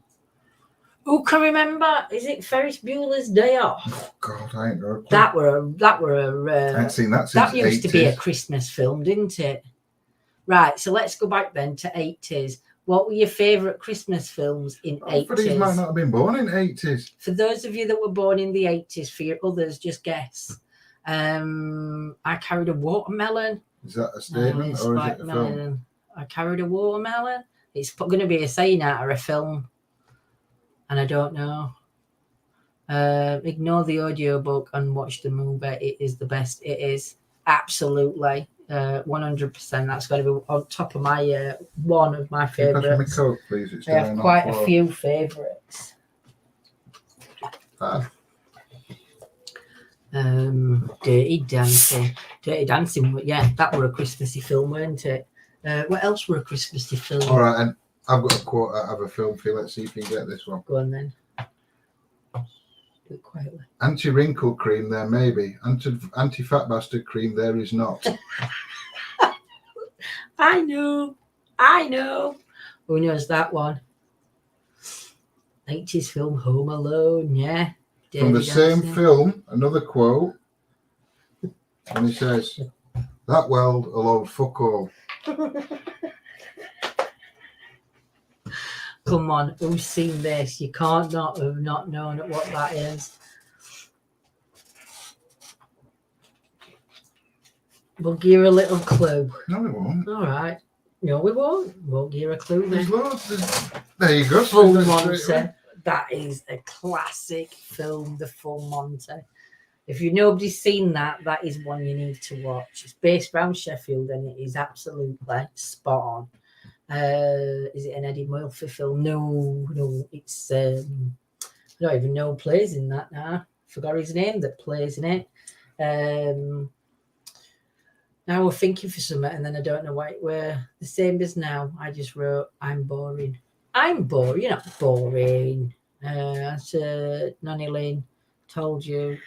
Who can remember? Is it Ferris Bueller's Day Off? Oh God, I ain't know. That were I ain't seen that since that used 80s. to be a Christmas film, didn't it? Right, so let's go back then to 80s. What were your favourite Christmas films in 80s? But he might not have been born in 80s. For those of you that were born in the 80s, for your others, just guess. I carried a watermelon. Is that a statement or is it a film? I carried a watermelon. It's going to be a saying out of a film. And I don't know. Ignore the audiobook and watch the movie. It is the best. It is absolutely 100%. That's going to be on top of my one of my favourites. Coke, please. It's I have quite a few favourites. Dirty Dancing. Yeah, that were a Christmassy film, weren't it? What else were a Christmassy film? All right, and I've got a quote out of a film for you. Let's see if you can get this one. Go on then. Do it quietly. Anti-wrinkle cream there may be. Anti-fat bastard cream there is not. I know. Who knows that one? 80s film Home Alone, yeah. From the same film, another quote. And he says, that world alone fuck all. Come on, who's seen this? You can't not have not known what that is. We'll give you a little clue. No, we won't. All right. No, we won't. We'll give you a clue then. There's loads. There you go. Full Monty. That is a classic film, The Full Monty. If nobody's seen that, that is one you need to watch. It's based around Sheffield and it is absolutely spot Is it an Eddie Murphy film? No, it's I don't even know who plays in that now. Forgot his name that plays in it. Now we're thinking for something, and then I don't know why we're the same as now. I just wrote, I'm boring. I'm boring. You're not boring. Nanny Lynn told you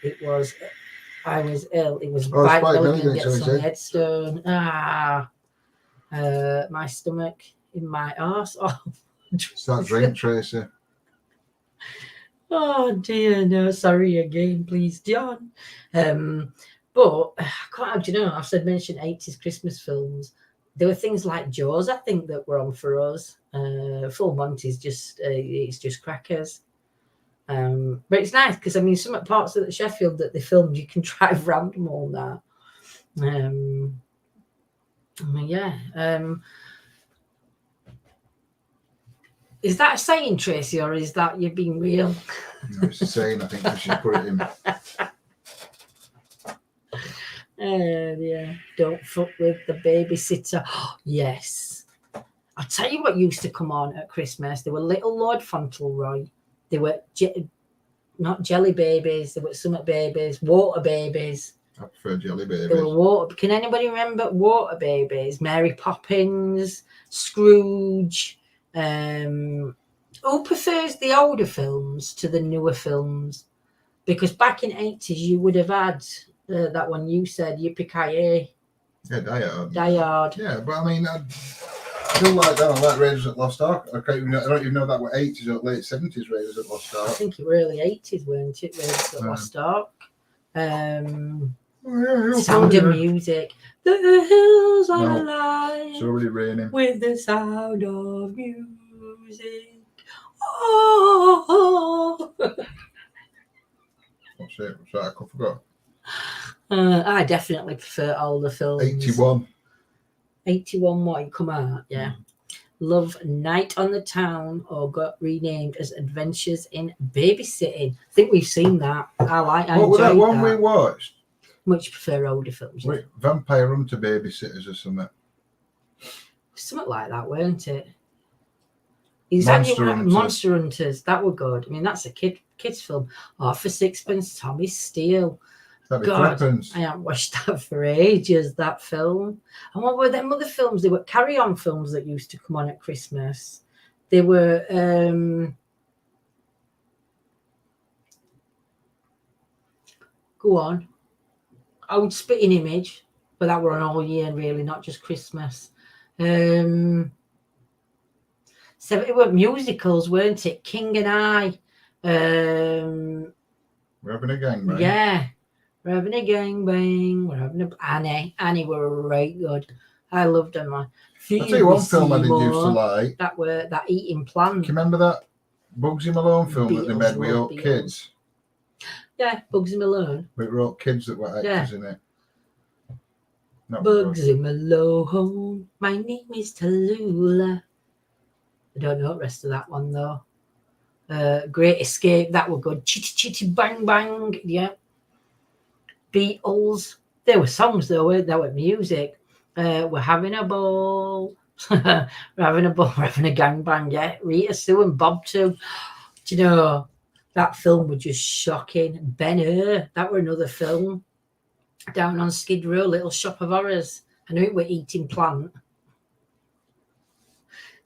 I was ill. It was bite million gets on the headstone. My stomach in my arse. Oh, it's that drink, Tracy. Oh dear, no, sorry again, please, John. But how do you know? I've mentioned 80s Christmas films. There were things like Jaws, I think, that were on for us. Full Monty's just it's just crackers. But it's nice because some parts of the Sheffield that they filmed, you can drive around them all now. Is that a saying, Tracy, or is that you being real? No, it's a saying. I think we should put it in. Yeah, don't fuck with the babysitter. Yes. I'll tell you what used to come on at Christmas. There were Little Lord Fauntleroy. They were not jelly babies. They were summit babies, water babies. I prefer jelly babies. They were water. Can anybody remember water babies? Mary Poppins, Scrooge. Who prefers the older films to the newer films? Because back in 80s, you would have had that one you said, Yippee-ki-yay. Yeah, Die Hard. Die Hard. Yeah, but I still like that. I like Raiders at Lost Ark. I don't even know that were 80s or late 70s Raiders at Lost Ark. I think it were early 80s, weren't it? Raiders at Lost Ark. Sound of Music. The hills are alive. It's already raining. With the sound of music. Oh. What's it? What's that? I forgot. I definitely prefer older films. 81. 81 what it come out, yeah. Love Night on the Town, or got renamed as Adventures in Babysitting. I think we've seen that. I what was that one we watched? Much prefer older films. Wait, Vampire Hunter Babysitters or something. Something like that, weren't it? Monster Hunters. That were good. That's a kids film. For Sixpence, Tommy Steele. God, I haven't watched that for ages, that film. And what were them other films? They were carry-on films that used to come on at Christmas. They were go on. I would Spitting Image, but that were on all year really, not just Christmas. So it were musicals, weren't it? King and I. We're having a gangbang. Yeah. We're having a gangbang. We're having Annie were right good. I loved them. I'll tell you one film I didn't used to like. That Eating Plant. Can you remember that Bugsy Malone film that they made with all kids? Yeah, Bugsy Malone. We were all kids that were actors in it. Bugsy Malone. My name is Tallulah. I don't know the rest of that one though. Great Escape. That were good. Chitty Chitty Bang Bang. Yeah. Beatles. There were songs though, weren't there? Were music. We're having a ball. We're having a ball. We're having a gangbang. Yeah, Rita, Sue, and Bob too. Do you know that film was just shocking? Ben-Hur. That were another film. Down on Skid Row, Little Shop of Horrors. I knew it were Eating Plant.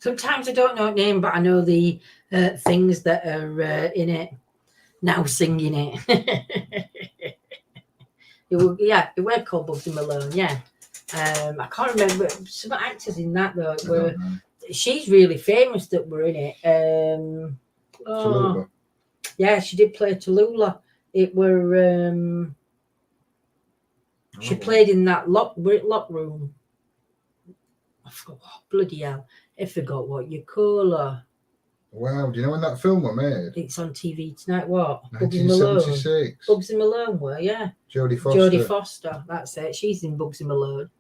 Sometimes I don't know the name, but I know the things that are in it. Now singing it. It were called Bugsy Malone, yeah. I can't remember some actors in that though. She's really famous that were in it. Tallulah. Yeah, she did play Tallulah. It were she played in that lock room. I forgot bloody hell. I forgot what you call her. Wow, do you know when that film was made? It's on TV tonight. What? 1976. Bugsy Malone were, yeah. Jodie Foster, that's it. She's in Bugsy Malone.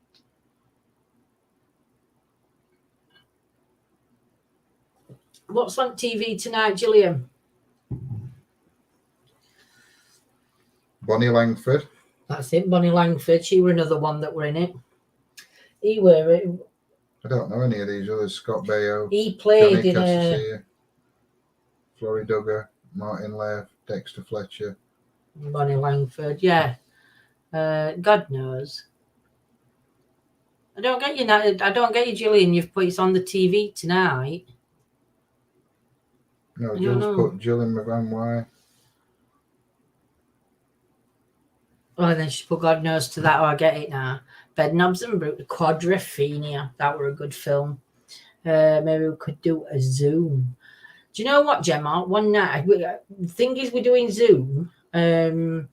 What's on TV tonight, Gillian? Bonnie Langford. That's it, Bonnie Langford. She were another one that were in it. He were. I don't know any of these others. Scott Baio, He played Johnny in Cassidy, Florrie Duggar, Martin Leff, Dexter Fletcher. Bonnie Langford. Yeah. God knows. I don't get you now. I don't get you, Gillian. You've put it's on the TV tonight. No, Jill's put Jill in McVan. Why? Oh, and then she put God knows to that. Oh, I get it now. Bedknobs and Quadrophenia. That were a good film. Maybe we could do a Zoom. Do you know what, Gemma? One night, the thing is, we're doing Zoom. We can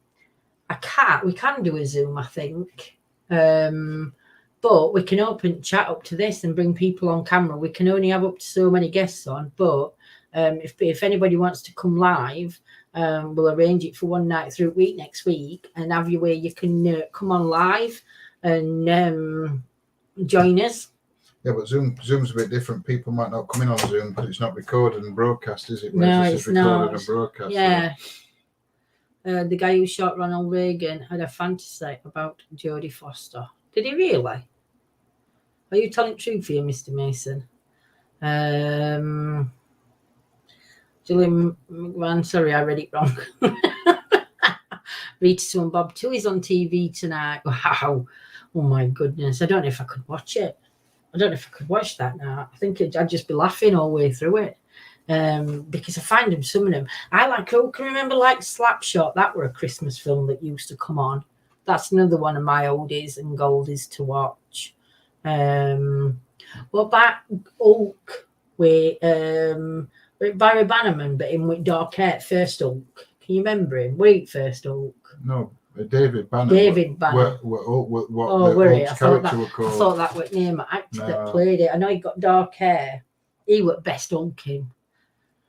do a Zoom, I think. But we can open chat up to this and bring people on camera. We can only have up to so many guests on. But if anybody wants to come live, we'll arrange it for one night through week next week and have you where you can come on live and join us. Yeah, but Zoom's a bit different. People might not come in on Zoom because it's not recorded and broadcast, is it? No, it's recorded not. And broadcast. Yeah. The guy who shot Ronald Reagan had a fantasy about Jodie Foster. Did he really? Are you telling the truth here, Mr. Mason? Gillian McMahon, sorry, I read it wrong. Rita Swan Bob 2 is on TV tonight. Wow. Oh my goodness. I don't know if I could watch it. I don't know if I could watch that now. I think I'd just be laughing all the way through it. Because I find them, some of them. I can remember like Slapshot. That were a Christmas film that used to come on. That's another one of my oldies and goldies to watch. What about Hulk with Barry Bannerman, but in with dark hair, First Hulk? Can you remember him? Wait, First Hulk. No, David Banner. David Banner. What Hulk's character were called? I thought that was the name of actor that played it. I know he got dark hair. He was best Hulk him.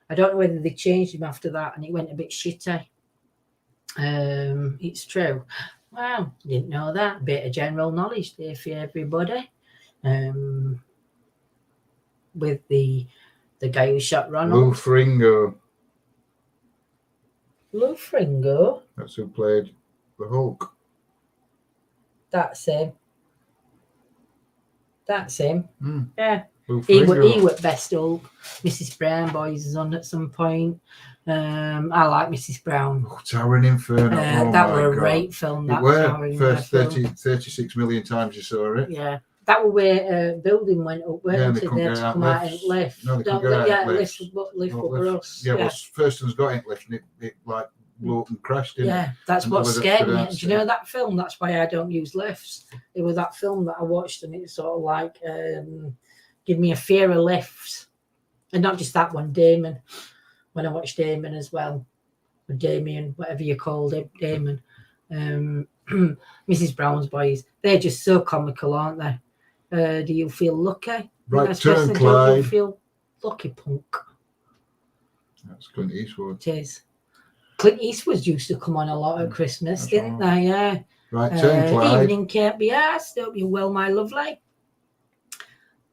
I don't know whether they changed him after that and it went a bit shitty. It's true. Well, didn't know that. Bit of general knowledge there for everybody. With the guy who shot Ronald. Lou Ferrigno. Lou Ferrigno. That's who played the Hulk. That's him. Yeah. He was best Hulk. Mrs. Brown Boys is on at some point. I like Mrs. Brown. Towering Inferno. That were a great film. That first 36 million times you saw it. Yeah. That was where building went up, weren't it? They had to come out and lift. No, they couldn't get out lift up us. Yeah, well, first one's got it lift and it like blew up and crashed, didn't it? That's what scared me. Do you know that film? That's why I don't use lifts. It was that film that I watched and it sort of like give me a fear of lifts. And not just that one, Damon. When I watched Damon as well. Or Damien, whatever you called it, Damon. Mrs. Brown's Boys. They're just so comical, aren't they? Do you feel lucky? Right turn, Clyde. Do you feel lucky, punk? That's Clint Eastwood. It is. Clint Eastwood used to come on a lot at Christmas, didn't they? Yeah. Right turn, Clyde. Evening can't be asked. Hope you're well, my lovely.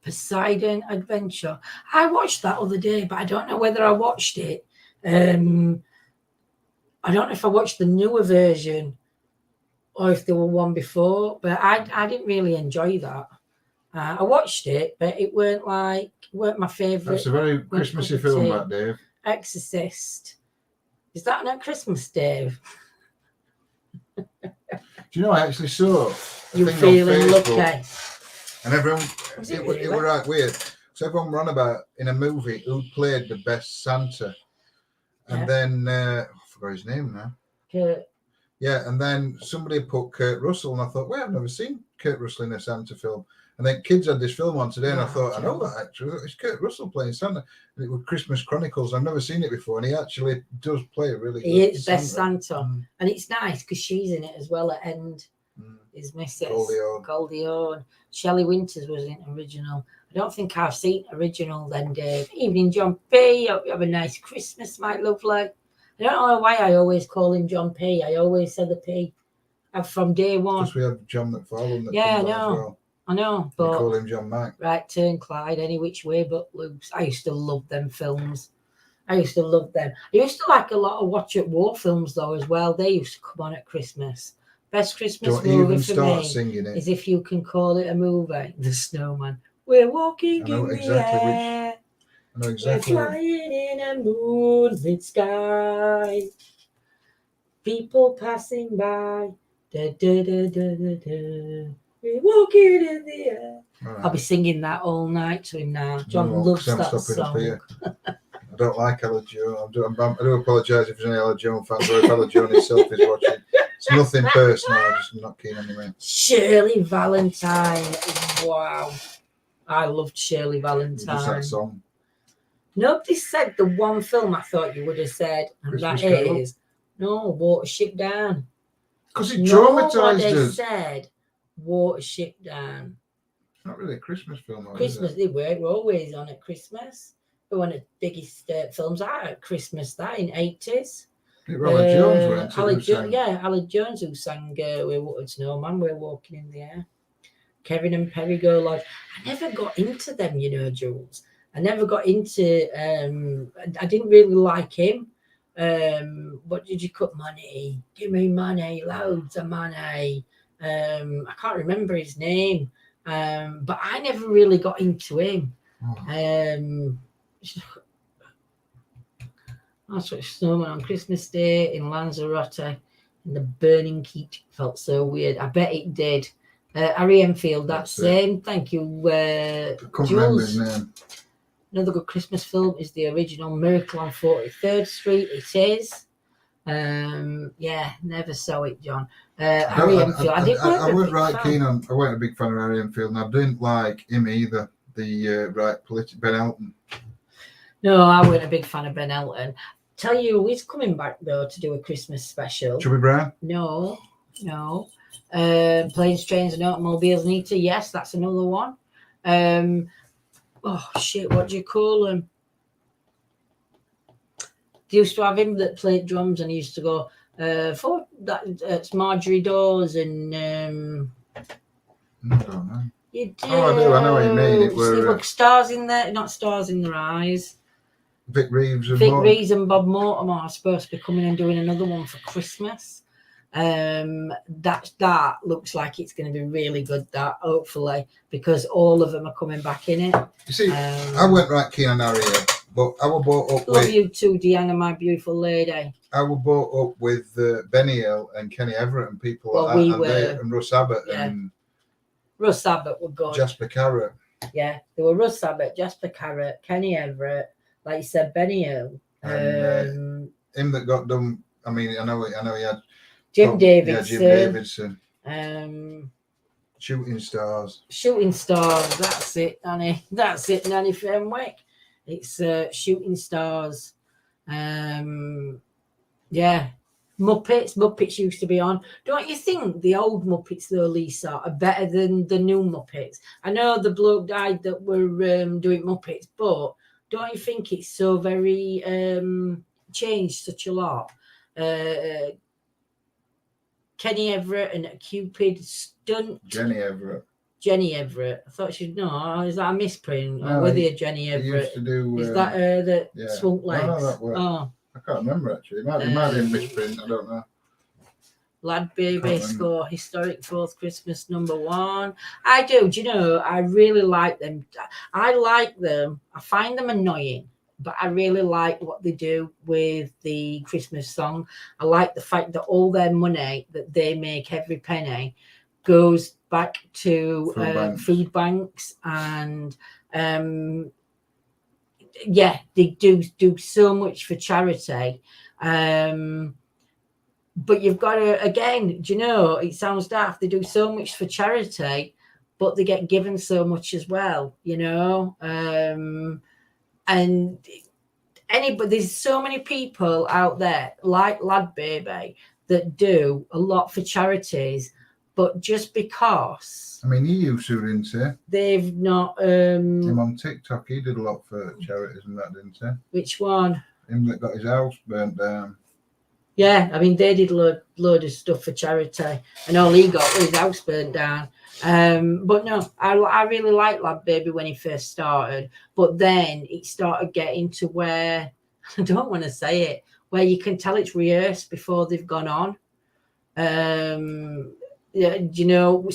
Poseidon Adventure. I watched that other day, but I don't know whether I watched it. I don't know if I watched the newer version or if there were one before, but I didn't really enjoy that. I watched it, but it weren't my favourite. That's a very Christmassy film, that, Dave. Exorcist. Is that not Christmas, Dave? Do you know, I actually saw you feeling lucky. And everyone, it was right weird. So everyone ran about in a movie who played the best Santa. And then, I forgot his name now. Kurt. Yeah, and then somebody put Kurt Russell, and I thought, well, I've never seen Kurt Russell in a Santa film. And then kids had this film on today, and I thought, I know that actor. It's Kurt Russell playing Santa. And it was Christmas Chronicles. I've never seen it before, and he actually does play a really good He is best Santa. And it's nice because she's in it as well at end. Is Mrs. Goldie Hawn. Shelley Winters was in original. I don't think I've seen original then, Dave. Evening, John P. Hope you have a nice Christmas, my lovely. I don't know why I always call him John P. I always said the P. From day one. Because we have John McFarlane. I know. I know, but we call him John Mack. Right turn, Clyde, any which way but loose. I used to love them films. I used to like a lot of Watch at War films though as well. They used to come on at Christmas. Best Christmas movie for me singing it. is If You Can Call It a Movie. The Snowman. We're walking I know in the exactly which- air. I know We're exactly. flying in a moonlit sky. People passing by. Da, da, da, da, da, da. We're walking in the air. Right. I'll be singing that all night to him now. John No, loves 'cause I'm that stopping up song. here. I don't like Ella Jones. I do apologise if there's any Ella Jones fans or if Ella Jones herself is watching. It's nothing personal. I'm just not keen on him. Shirley Valentine. Wow. I loved Shirley Just that Valentine. song. Nobody said the one film I thought you would have said, and Christmas that Carol? is Watership Down. Because it traumatised Nobody us. said Watership Down. It's not really a Christmas film, though, Christmas, is they were always on at Christmas. They were one of the biggest films out at Christmas, that in 80s. it? Robert Jones went. Alec Jones who sang We Watered Snowman, We're Walking in the Air. Kevin and Perry Go Lodge. I never got into them, you know, Jules. I never got into I didn't really like him. What did you cut money? Give me money, loads of money. I can't remember his name. But I never really got into him. That's what snowman on Christmas Day in Lanzarote in the burning heat felt so weird. I bet it did. Harry Enfield, that's same. Thank you, I can't Jules. remember his name. Another good Christmas film is the original Miracle on 43rd Street. It is. Yeah, never saw it, John. Harry Enfield. I wasn't right keen on. I wasn't a big fan of Harry Enfield, and I didn't like him either. Ben Elton. No, I wasn't a big fan of Ben Elton. Tell you who is coming back though to do a Christmas special. Chubby Brown? No. Planes, Trains and Automobiles. Nita, yes, that's another one. Oh shit, what do you call him? They used to have him that played drums and he used to go for that. It's Marjorie Dawes and I don't know. you do. Oh, I do. I know what you mean. It were stars in there, not stars in their eyes. Vic Reeves and Bob Mortimer are supposed to be coming and doing another one for Christmas. That looks like it's going to be really good. That hopefully because all of them are coming back in it. You see, I went right keen on Harry, but I was brought up Love you too, Deanna, my beautiful lady. I was brought up with Benny Hill and Kenny Everett and people Well, like that, and Russ Abbott and Russ Abbott were good. Jasper Carrot. Yeah, there were Russ Abbott, Jasper Carrot, Kenny Everett, like you said, Benny Hill. And him that got done. I mean, I know he had Jim Davidson. Yeah, Jim Davidson. Shooting Stars. That's it, Nanny. That's it, Nanny Fenwick. It's Shooting Stars. Yeah. Muppets used to be on. Don't you think the old Muppets, though, Lisa, are better than the new Muppets? I know the bloke died that were doing Muppets, but don't you think it's so very changed such a lot? Kenny Everett and Cupid stunt. Jenny Everett. I thought she'd know. Is that a misprint? No, or with you, Jenny Everett? Used to do, is that her that swunk legs? No, that worked. Oh. I can't remember actually. It might be a misprint. I don't know. Lad Baby score historic fourth Christmas #1. I do. Do you know? I really like them. I like them. I find them annoying, but I really like what they do with the Christmas song. I like the fact that all their money that they make, every penny, goes back to food banks and they do so much for charity. But you've got to, again, do you know, it sounds daft, they do so much for charity, but they get given so much as well, you know. And there's so many people out there like Lad Baby that do a lot for charities, but just because I mean, he used to, didn't he? They've not him on TikTok, he did a lot for charities and that, didn't he? Which one? Him that got his house burnt down. Yeah, I mean, they did load of stuff for charity, and all he got was his house burnt down. But no, I really liked Lad Baby when he first started, but then it started getting to where, I don't want to say it, where you can tell it's rehearsed before they've gone on. Yeah, you know,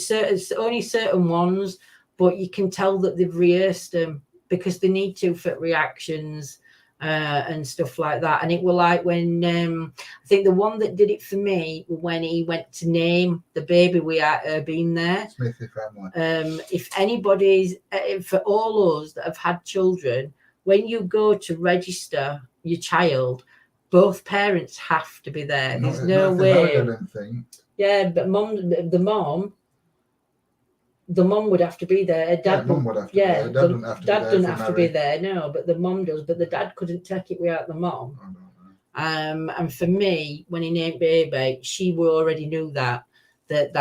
only certain ones but you can tell that they've rehearsed them because they need to for reactions and stuff like that. And it was like when I think the one that did it for me when he went to name the baby without her being there. Smithy family. If anybody's for all us that have had children, when you go to register your child, both parents have to be there. There's no way. I don't think. Yeah, but the mom would have to be there. Dad mum would have to be there. Dad doesn't have to be there. Dad doesn't have to be there, no, but the mom does. But the dad couldn't take it without the mom. And for me, when he named baby, she already knew that they'd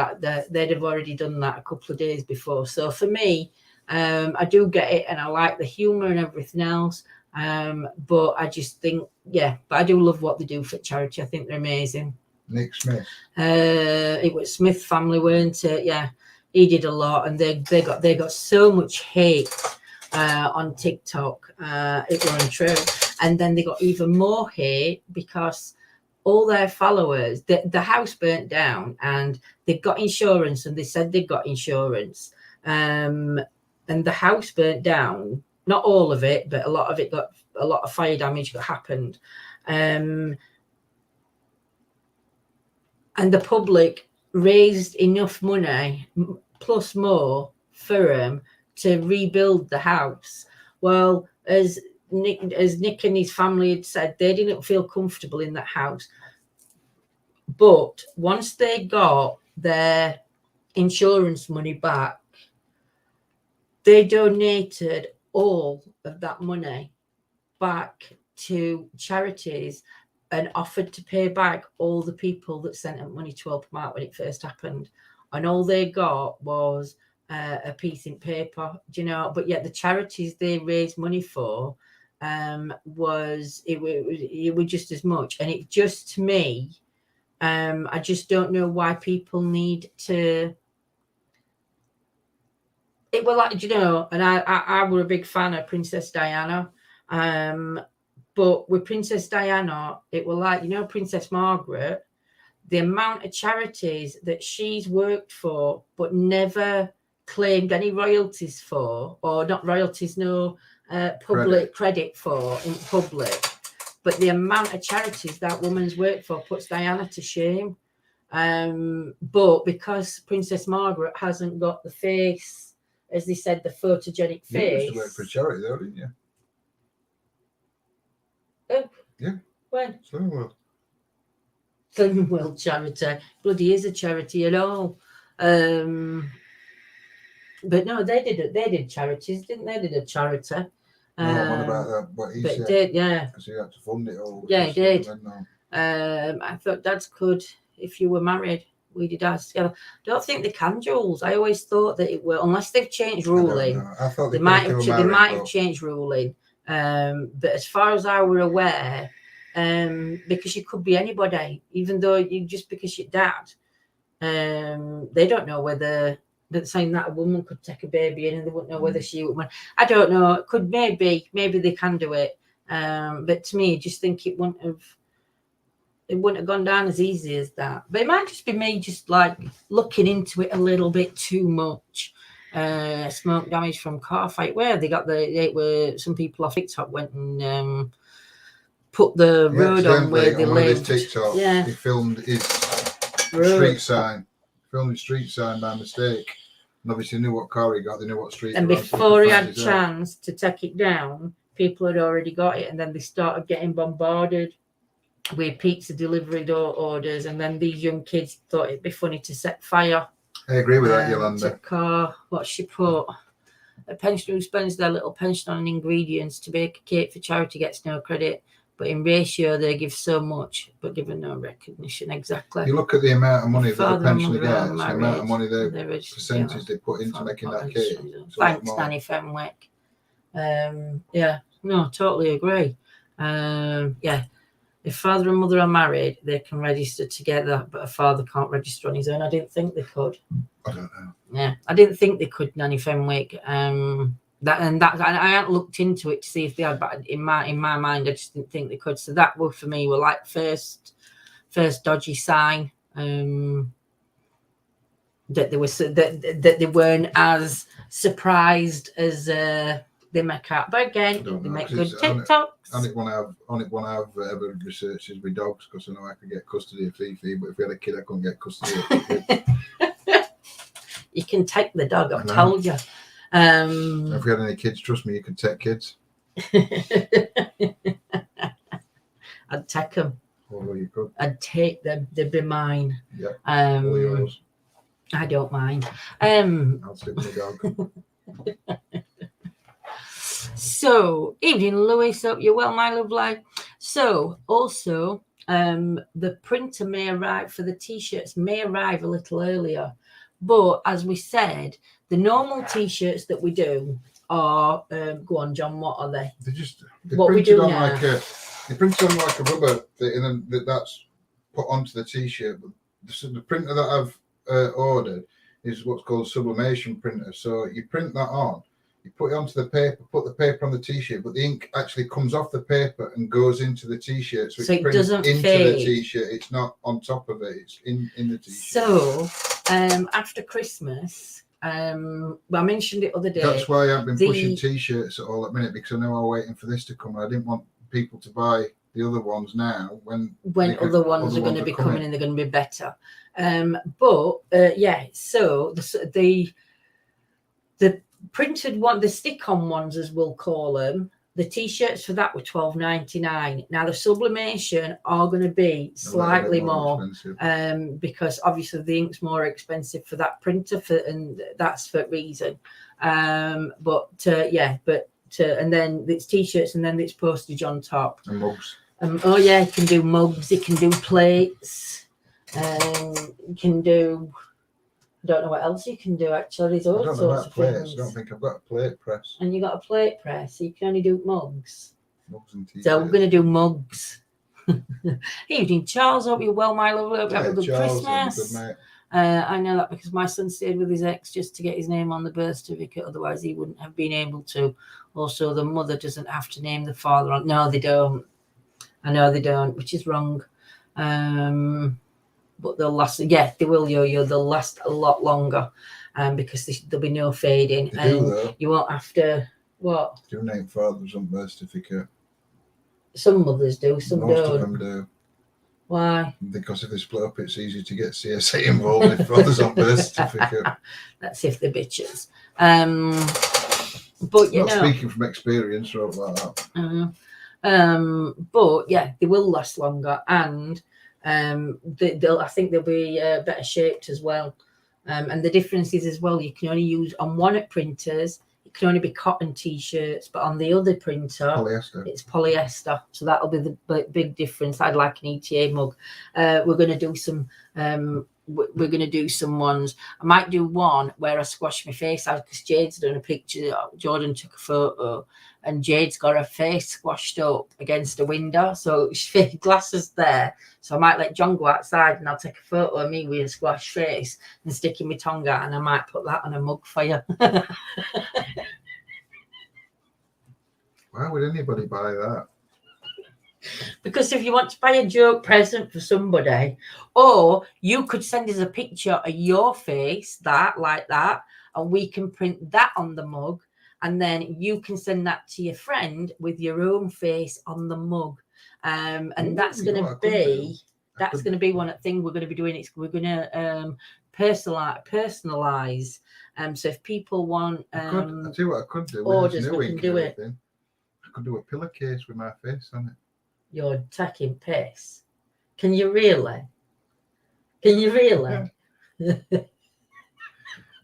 have already done that a couple of days before. So for me, I do get it, and I like the humour and everything else. But I just think, but I do love what they do for charity. I think they're amazing. Nick Smith. It was Smith family, weren't it? Yeah. He did a lot, and they got so much hate on TikTok. It was untrue, and then they got even more hate because all their followers, the house burnt down, and they got insurance, and they said they got insurance, and the house burnt down. Not all of it, but a lot of it got a lot of fire damage that happened, and the public raised enough money plus more for him to rebuild the house. Well, as Nick and his family had said, they didn't feel comfortable in that house. But once they got their insurance money back, they donated all of that money back to charities and offered to pay back all the people that sent them money to help them out when it first happened. And all they got was a piece in paper, but yet the charities they raised money for was just as much. And it just, to me, I just don't know why people need to. It was like, and I were a big fan of Princess Diana. But with Princess Diana, it was like, Princess Margaret, the amount of charities that she's worked for but never claimed any royalties for, or not royalties, no public credit for in public. But the amount of charities that woman's worked for puts Diana to shame. But because Princess Margaret hasn't got the face, as they said, the photogenic face. You used to work for a charity though, didn't you? Oh. Yeah. When? Slimming World charity. Bloody is a charity at all. But no, they did charities, didn't they? They did a charity. No, what about that? What he said? Did, yeah. Because he had to fund it all. Yeah, he did. I thought dads could, if you were married, we did ours together. I don't think they can, Jules. I always thought that it will, unless they've changed ruling. I thought they might have changed ruling. But as far as I were aware, because you could be anybody, even though just because you're dad, they don't know whether they're saying that a woman could take a baby in and they wouldn't know whether she would. I don't know. It could maybe they can do it. But to me, I just think it wouldn't have gone down as easy as that. But it might just be me just like looking into it a little bit too much. Smoke damage from car fight, where they were some people off TikTok went and put the road on where they lived. TikTok, he filmed his street sign. Filmed his street sign by mistake. And obviously knew what car he got, they knew what street. And before he had a chance to take it down, people had already got it, and then they started getting bombarded with pizza delivery orders, and then these young kids thought it'd be funny to set fire. I agree with that, Yolanda. Car, what she put, a pensioner who spends their little pension on ingredients to bake a cake for charity gets no credit, but in ratio they give so much, but given no recognition. Exactly. You look at the amount of money that the pensioner gets, the amount of money percentage they put into making that cake. Thanks, Nanny Fenwick. No, totally agree. If father and mother are married, they can register together, but a father can't register on his own. I didn't think they could. I don't know. Yeah, I didn't think they could, Nanny Fenwick. I hadn't looked into it to see if they had, but in my mind, I just didn't think they could. So that were for me were like first dodgy sign. that they were that they weren't as surprised as they make out. But again, they make good TikToks. On it one I've ever researched is with dogs, because I know I could get custody of Fifi, but if we had a kid, I couldn't get custody of Fifi. You can take the dog, I've told you. If we had any kids, trust me, you could take kids. I'd take them. Well, you could. I'd take them. They'd be mine. Yeah. All yours. I don't mind. I'll stick with the dog. So, evening, Lewis. Hope you're well, my lovely. So, also, the printer may arrive for the t-shirts, may arrive a little earlier. But as we said, the normal t-shirts that we do are, go on, John, what are they? They're what we do now. They printed on like a rubber thing, and then that's put onto the t-shirt. But the printer that I've ordered is what's called a sublimation printer. So you print that on, you put it onto the paper, put the paper on the t-shirt, but the ink actually comes off the paper and goes into the t-shirt. So it prints into the t-shirt. It's not on top of it. It's in the t-shirt. So after Christmas, I mentioned it other day. That's why I've been pushing t-shirts at all at minute, because I know I'm waiting for this to come. I didn't want people to buy the other ones now when other ones are going to be coming and they're going to be better. So the printed one, the stick-on ones, as we'll call them, the t-shirts for that were $12.99. Now the sublimation are going to be slightly more because obviously the ink's more expensive for that printer, and that's for reason. And then it's t-shirts, and then it's postage on top. And mugs. You can do mugs. You can do plates. You can do. I don't know what else you can do. Actually, there's all sorts of things. I don't think I've got a plate press. And you got a plate press, so you can only do mugs. Mugs and t-shirts. So we're going to do mugs. Evening, Charles. Hope you're well, my lovely. Hope you have a good Christmas. Good, I know that because my son stayed with his ex just to get his name on the birth certificate. Otherwise, he wouldn't have been able to. Also, the mother doesn't have to name the father on. No, they don't. I know they don't, which is wrong. But they'll last. Yeah, they will, yo-yo. They'll last a lot longer, because there'll be no fading, you won't have to. What? Do name fathers on birth certificate? Some mothers do. Some Most don't. Of them do. Why? Because if they split up, it's easy to get CSA involved if fathers on birth certificate. That's if they're bitches. But you know, speaking from experience or like that. But yeah, they will last longer, and I think they'll be better shaped as well. And the difference is as well, you can only use on one at printers. It can only be cotton t-shirts, but on the other printer, it's polyester. So that'll be the big difference. I'd like an ETA mug. We're going to do some. We're going to do some ones. I might do one where I squash my face out, because Jade's done a picture. Jordan took a photo, and Jade's got her face squashed up against a window, so she's glasses there. So I might let John go outside, and I'll take a photo of me with a squashed face and sticking my tongue out, and I might put that on a mug for you. Why would anybody buy that? Because if you want to buy a joke present for somebody, or you could send us a picture of your face, like that, and we can print that on the mug, and then you can send that to your friend with your own face on the mug. And that's going to be one of the things we're going to be doing. We're going to personalize. So if people want, I'll tell you what I could do. Orders, we can do it. I could do a pillowcase with my face on it. You're taking piss. Can you really? Yeah.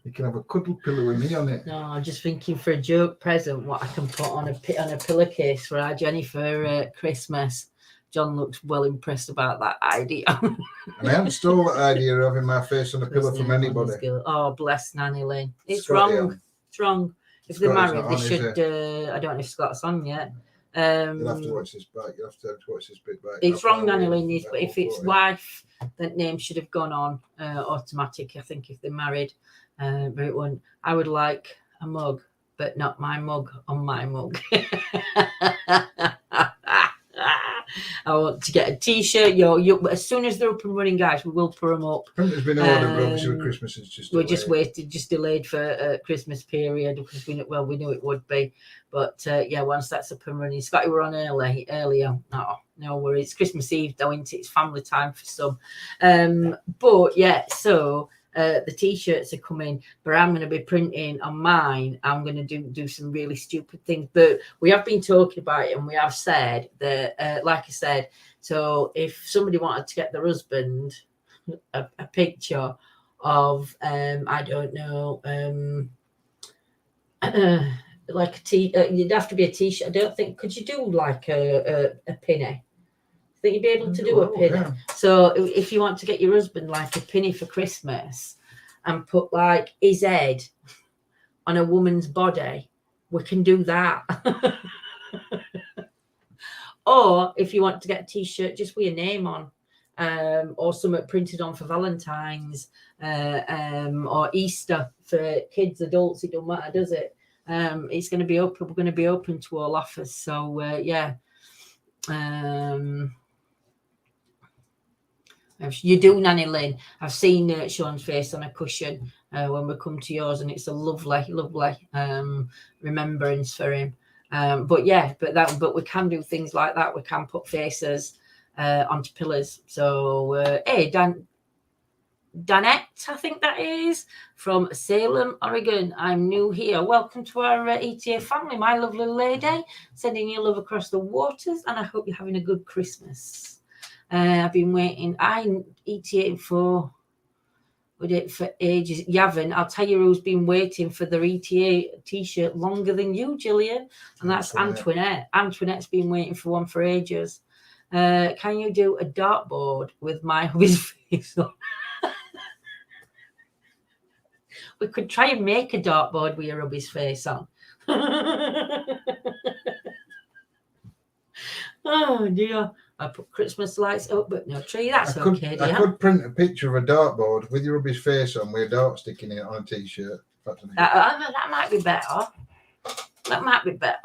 You can have a cuddle pillow with me on it. No, I'm just thinking for a joke present, what I can put on a pillowcase for our Jenny for Christmas. John looks well impressed about that idea. And I haven't stole that idea of having my face on a pillow from anybody. Oh, bless Nanny Lynn. It's wrong. It's wrong. If they're married, they should. I don't know if Scott's on yet. You'll have to watch this back. You'll have to watch this bit back. It's wrong, Nanny Lynn, but if it's wife, that name should have gone on automatic, I think, if they're married. But it won't. I would like a mug, but not my mug on my mug. I want to get a T-shirt. You as soon as they're up and running, guys, we will put them up. I think there's been ordered, but obviously with Christmas it's just we're just waited, just delayed for Christmas period because we knew it would be. But yeah, once that's up and running, Scotty, we're on earlier. No worries. Christmas Eve though, isn't it? It's family time for some. But yeah, so. The T-shirts are coming, but I'm going to be printing on mine. I'm going to do some really stupid things, but we have been talking about it, and we have said that, like I said, so if somebody wanted to get their husband a picture of, I don't know, like a you'd have to be a T-shirt. I don't think, could you do like a pinny? That you'd be able to do a pinny. Yeah. So if you want to get your husband like a pinny for Christmas and put like his head on a woman's body, we can do that. Or if you want to get a T-shirt just with your name on, or something printed on for Valentine's, or Easter for kids, adults, it don't matter, does it? It's going to be open. We're going to be open to all offers. So yeah. You do, Nanny Lynn. I've seen Sean's face on a cushion when we come to yours, and it's a lovely remembrance for him. But we can do things like that. We can put faces onto pillars. So hey, Danette, I think that is, from Salem, Oregon. I'm new here. Welcome to our ETA family, my lovely lady. Sending you love across the waters, and I hope you're having a good Christmas. I've been waiting. I'm ETA for ages. Yavin, I'll tell you who's been waiting for their ETA T-shirt longer than you, Gillian, and that's Antoinette. Antoinette's been waiting for one for ages. Can you do a dartboard with my hubby's face on? We could try and make a dartboard with your hubby's face on. Oh dear. I put Christmas lights up, but no tree. That's okay, dear. I could print a picture of a dartboard with your hubby's face on with a dart sticking in it on a T-shirt. That might be better. That might be better.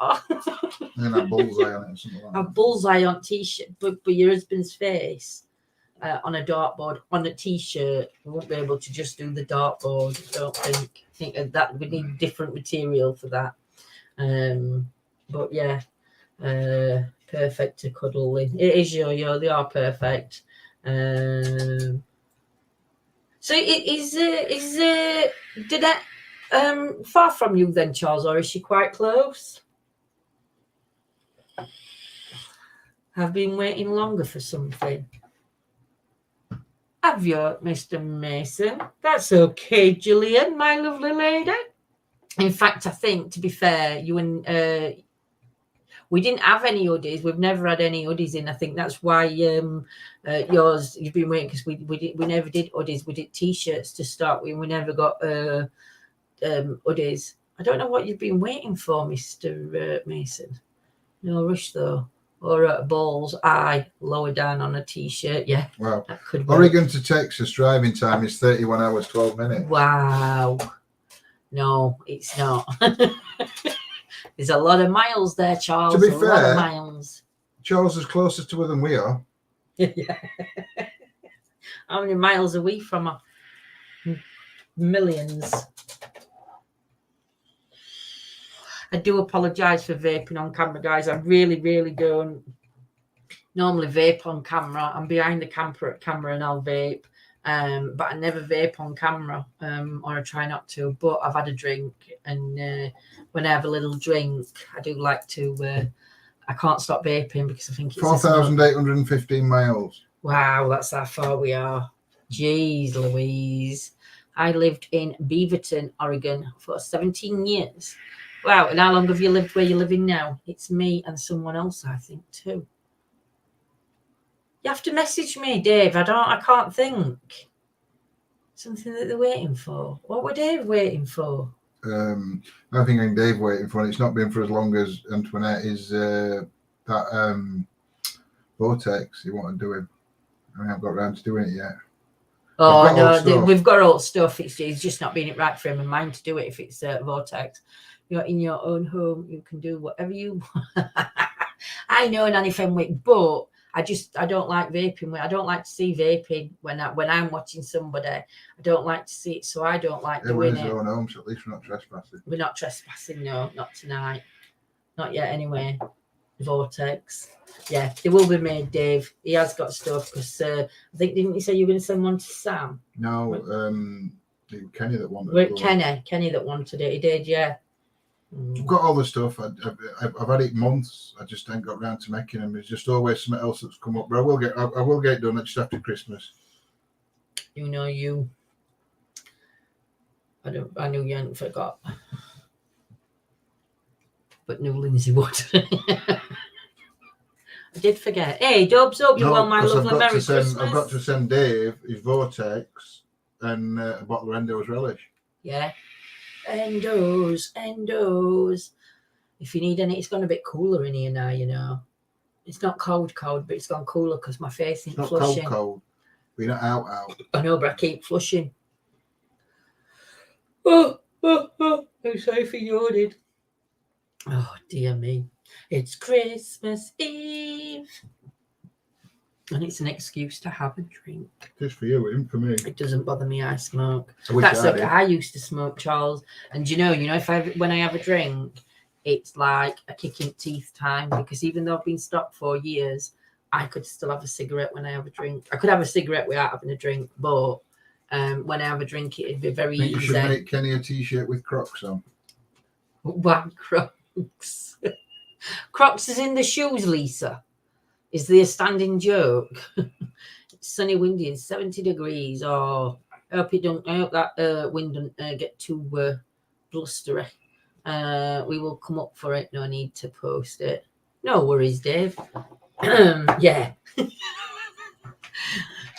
And a bullseye on it or something like that. A bullseye on T-shirt, but your husband's face on a dartboard on a T-shirt. We won't be able to just do the dartboard. I don't think. I think that we need different material for that. But yeah. Perfect to cuddle in. It is yo. They are perfect. So is did that far from you then, Charles, or is she quite close? Have been waiting longer for something. Have you, Mr. Mason? That's okay, Gillian, my lovely lady. In fact, I think, to be fair, you and we didn't have any hoodies. We've never had any hoodies in. I think that's why yours, you've been waiting, because we never did hoodies. We did T-shirts to start with. We never got hoodies. I don't know what you've been waiting for, Mr. Mason. No rush though. Or balls, lower down on a T-shirt. Yeah. Wow. That could work. Oregon to Texas driving time is 31 hours, 12 minutes. Wow. No, it's not. There's a lot of miles there, Charles. To be fair, lot of miles. Charles is closer to her than we are. Yeah. How many miles are we from her? Millions. I do apologise for vaping on camera, guys. I really, really don't normally vape on camera. I'm behind the camera and I'll vape. But I never vape on camera, or I try not to. But I've had a drink, and when I have a little drink, I do like to. I can't stop vaping because I think it's 4,815 miles. Wow, that's how far we are. Jeez Louise. I lived in Beaverton, Oregon for 17 years. Wow, and how long have you lived where you're living now? It's me and someone else, I think, too. You have to message me, Dave. I can't think. Something that they're waiting for. What were Dave waiting for? I think I'm Dave waiting for, and it's not been for as long as Antoinette, is that Vortex he wanted to do him. I haven't got around to doing it yet. Oh, no, we've got all stuff. It's just not being it right for him and mine to do it if it's Vortex. You're in your own home. You can do whatever you want. I know, Nanny Fenwick, but I don't like vaping. I don't like to see vaping when I'm watching somebody. I don't like to see it, so I don't like doing we're it. in his own home, so at least we're not trespassing. We're not trespassing, no, not tonight. Not yet, anyway. Vortex. Yeah, they will be made, Dave. He has got stuff because I think, didn't you say you were going to send one to Sam? No, it was Kenny that wanted it. Kenny that wanted it. He did, yeah. I've got all the stuff. I've had it months. I just ain't got round to making them. There's just always something else that's come up. But I will get it done just after Christmas. You know you. I knew you hadn't forgot. But no, Lindsay would. I did forget. Hey, Dubs up, you want my lovely Merry Christmas. I've got to send Dave his Vortex and a bottle of Endo's Relish. Yeah. Endos. If you need any, it's gone a bit cooler in here now, you know. It's not cold, but it's gone cooler because my face isn't flushing. It's not cold. We're not out. I know, but I keep flushing. Oh, I'm sorry for yawning. Oh, dear me. It's Christmas Eve. And it's an excuse to have a drink. Just for you, it isn't for me. It doesn't bother me. I smoke. I used to smoke, Charles. And you know, when I have a drink, it's like a kick in teeth time, because even though I've been stopped for years, I could still have a cigarette when I have a drink. I could have a cigarette without having a drink, but when I have a drink, it'd be very easy. You should make Kenny a t-shirt with Crocs on. What Crocs? Crocs is in the shoes, Lisa. Is there a standing joke? It's sunny, windy, and 70 degrees. Oh, I hope that wind don't get too blustery. We will come up for it. No need to post it. No worries, Dave. Yeah.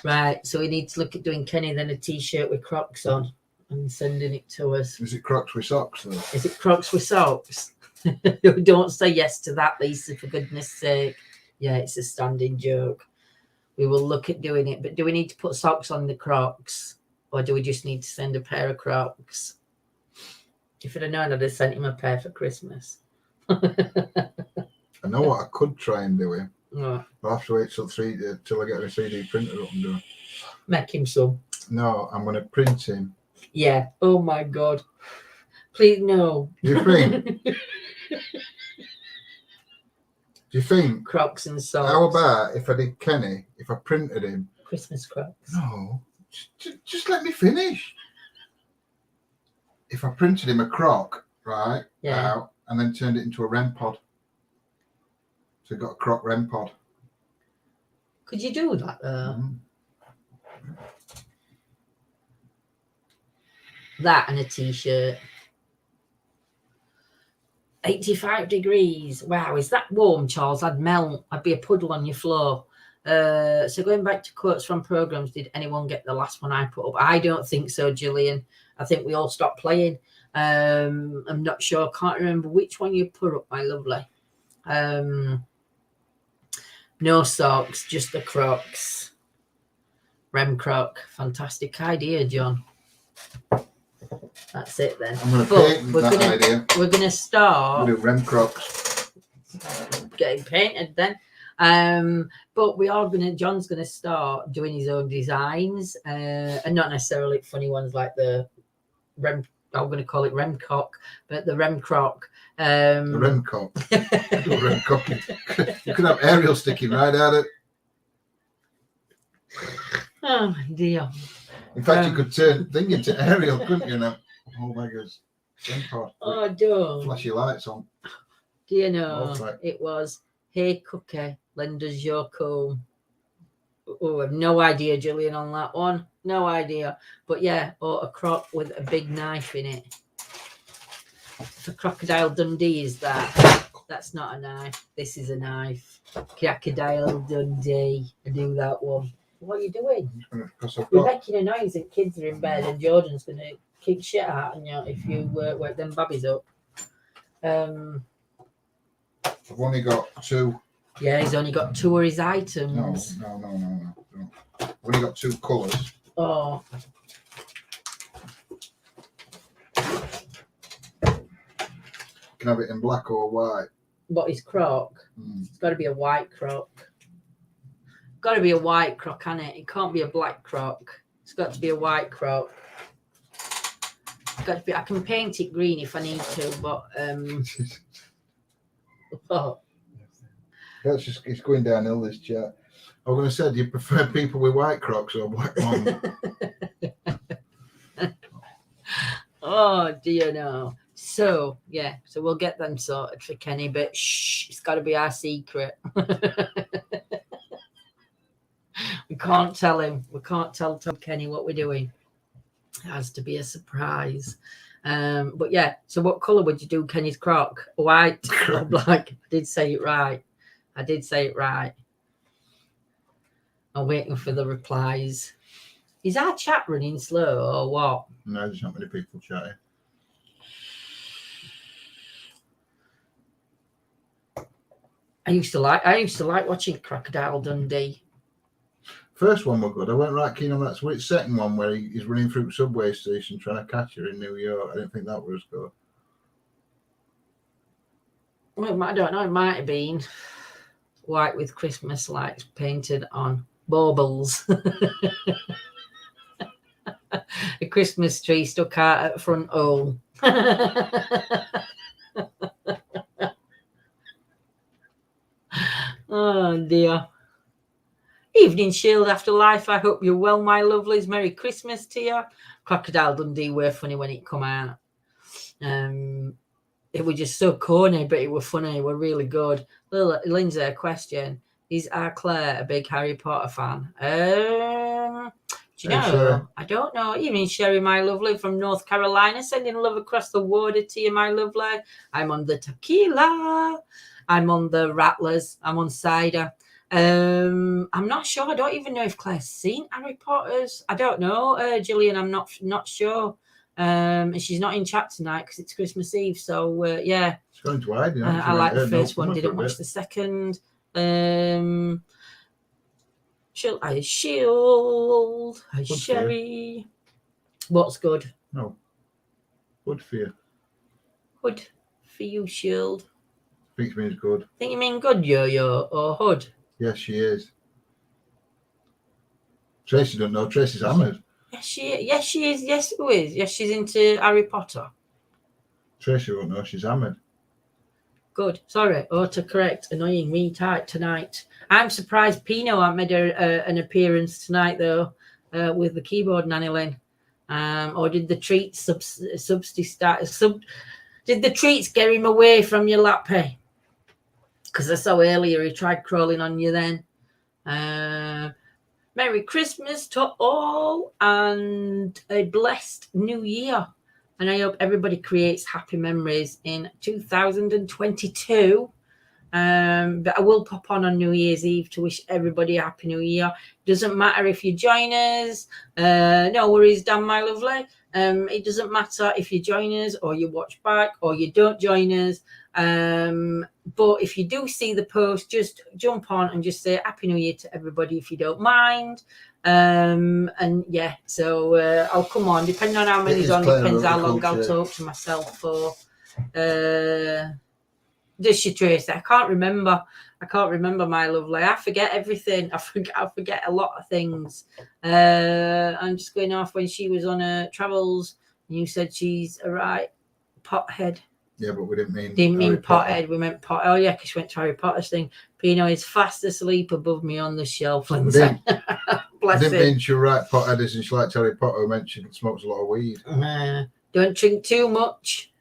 Right. So we need to look at doing Kenny then a t-shirt with Crocs on and sending it to us. Is it Crocs with socks though? Is it Crocs with socks? Don't say yes to that, Lisa, for goodness sake. Yeah, it's a standing joke. We will look at doing it, but do we need to put socks on the Crocs, or do we just need to send a pair of Crocs? If I'd have known, I'd have sent him a pair for Christmas. I know what I could try and do him. What? I'll have to wait till I get a 3D printer up and do it. Make him some. No, I'm going to print him. Yeah. Oh my God. Please, no. You think? Do you think? Crocs and socks. How about if I did Kenny, if I printed him? Christmas Crocs. No. Just let me finish. If I printed him a Croc, right? Yeah. Out, and then turned it into a REM pod. So got a Croc REM pod. Could you do that though? Mm-hmm. That and a t-shirt. 85 degrees. Wow, is that warm, Charles? I'd melt. I'd be a puddle on your floor. So going back to quotes from programs, did anyone get the last one I put up? I don't think so, Gillian. I think we all stopped playing. I'm not sure. Can't remember which one you put up, my lovely. No socks, just the Crocs. Rem Croc. Fantastic idea, John. That's it then. I'm going to patent that idea. We're going to start. We'll do REM Crocs. Getting painted then. But we are John's going to start doing his own designs, and not necessarily funny ones like the Rem. I'm going to call it Rem Cock, but the Rem Croc. The Rem Cock. Rem Cock. You could have Ariel sticking right at it. Oh dear. In fact, you could turn thing into Ariel, couldn't you? Now, oh my goodness. Oh, don't. Flashy lights on. Do you know? It was, hey, Cookie, lend us your comb. Oh, I have no idea, Gillian, on that one. No idea. But yeah, or a croc with a big knife in it. For Crocodile Dundee, is that? That's not a knife. This is a knife. Crocodile Dundee. I do that one. What are you doing? You're making a noise and kids are in bed and Jordan's going to kick shit out of you if you wake them babbies up. I've only got 2. Yeah, he's only got 2 of his items. No. I've only got 2 colours. Oh. Can have it in black or white. What is Croc? Mm. It's got to be a white Croc. Got to be a white croc, hasn't it? It can't be a black croc. It's got to be a white croc. It's got to be. I can paint it green if I need to, but oh. That's just it's going downhill, this chat. I'm going to say, do you prefer people with white crocs or black ones? Oh, do you know? So yeah, so we'll get them sorted for Kenny, but shh, it's got to be our secret. We can't tell him. We can't tell Tom Kenny what we're doing. It has to be a surprise. But yeah, so what colour would you do Kenny's croc? White or black? I did say it right. I'm waiting for the replies. Is our chat running slow or what? No, there's not many people chatting. I used to like watching Crocodile Dundee. First one was good. I weren't right keen on that switch. Second one where he's running through subway station trying to catch her in New York. I didn't think that was good. Well, I don't know. It might have been white with Christmas lights painted on baubles. A Christmas tree stuck out at the front hole. Oh dear. Evening, Shield Afterlife. I hope you're well, my lovelies. Merry Christmas to you. Crocodile Dundee were funny when it come out. It was just so corny, but it were funny. It were really good. Lindsay, a question. Is our Claire a big Harry Potter fan? Do you know? Sure. I don't know. Evening, Sherry, my lovely, from North Carolina. Sending love across the water to you, my lovely. I'm on the tequila. I'm on the rattlers. I'm on cider. I'm not sure. I don't even know if Claire's seen Harry Potter's. I don't know, Gillian. I'm not sure. And she's not in chat tonight because it's Christmas Eve. So yeah, it's going to hide. I like the first one. Didn't watch the second. I shield. I Sherry. What's good? No. Good for you. Good for you, Shield. I think it means good. Think you mean good, yo-yo, or hood? Yes, she is. Tracy don't know. Tracy's hammered. Yes, she is. Yes, who is? Yes, she's into Harry Potter. Tracy won't know. She's hammered. Good. Sorry. Autocorrect. Annoying me type tonight. I'm surprised Pino hasn't made an appearance tonight, though, with the keyboard, Nanny Lynn. Or did the treats did the treats get him away from your lappy? Because I saw earlier he tried crawling on you then. Merry Christmas to all and a blessed new year. And I hope everybody creates happy memories in 2022. But I will pop on New Year's Eve to wish everybody a happy new year. Doesn't matter if you join us. No worries, Dan, my lovely. It doesn't matter if you join us or you watch back or you don't join us. But if you do see the post, just jump on and just say Happy New Year to everybody if you don't mind. And yeah, so I'll come on, depending on how many's on, depends how long I'll talk to myself for. Does she, Tracy? I can't remember, my lovely. I forget everything. I forget a lot of things. I'm just going off when she was on her travels. And you said she's a right pothead. Yeah, but we didn't mean pothead. We meant pot. Oh yeah, because she went to Harry Potter's thing. Pino is fast asleep above me on the shelf. Bless didn't mean she was right pothead, and she liked Harry Potter. Meant she smokes a lot of weed. Don't drink too much.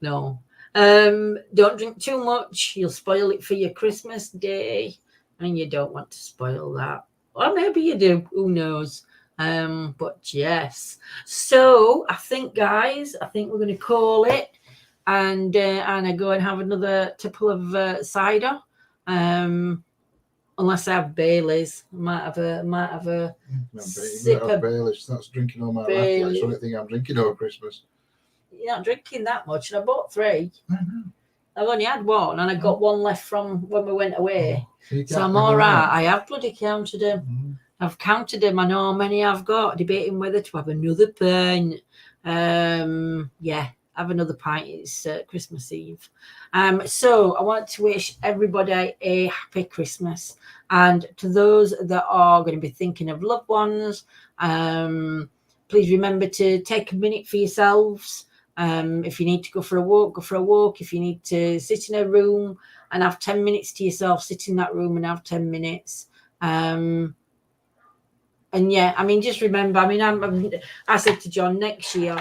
No. Don't drink too much. You'll spoil it for your Christmas day, and you don't want to spoil that. Or maybe you do. Who knows? But yes. So I think, guys, we're going to call it, and I go and have another tipple of cider. Unless I have Bailey's, I might have a sip of Bailey's. That's drinking all my life. That's the only thing I'm drinking over Christmas. You're not drinking that much, and I bought 3. I know. I've only had 1, and I got 1 left from when we went away. So I'm all right. I have bloody counted them. Mm-hmm. I've counted them. I know how many I've got. Debating whether to have another pint. Yeah. have another pint. It's Christmas Eve. So I want to wish everybody a happy Christmas. And to those that are going to be thinking of loved ones, please remember to take a minute for yourselves. If you need to go for a walk, go for a walk. If you need to sit in a room and have 10 minutes to yourself, sit in that room and have 10 minutes. And yeah, I mean, just remember, I mean, I said to John, next year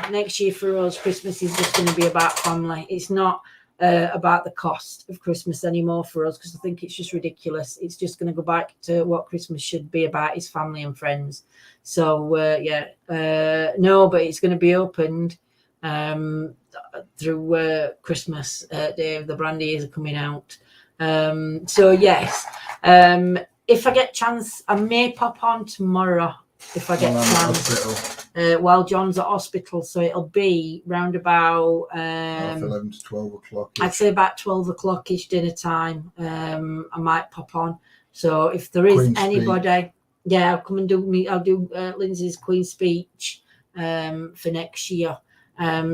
for us, Christmas is just going to be about family. It's not about the cost of Christmas anymore for us, because I think it's just ridiculous. It's just going to go back to what Christmas should be about, is family and friends. So no, but it's going to be opened through Christmas Day. The brandies are coming out. So yes, if I get chance, I may pop on tomorrow if I get chance. While John's at hospital, so it'll be round about 11 to 12 o'clock. I'd say about 12 o'clock-ish dinner time. I might pop on. So if there is anybody, I'll come and I'll do Lindsay's Queen's speech for next year.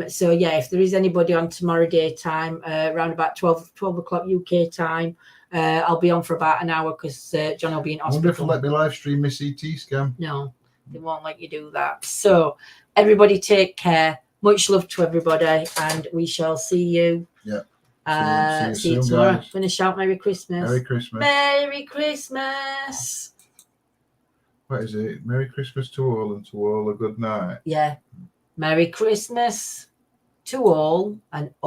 So yeah, if there is anybody on tomorrow daytime, around about 12 o'clock UK time, I'll be on for about an hour, because John will be in hospital. I wonder if they'll let me live stream Miss ET scam. No, they won't let you do that. So everybody take care. Much love to everybody, and we shall see you. Yeah. See you tomorrow. I'm going to shout Merry Christmas. Merry Christmas. Merry Christmas. What is it? Merry Christmas to all, and to all a good night. Yeah. Merry Christmas to all, and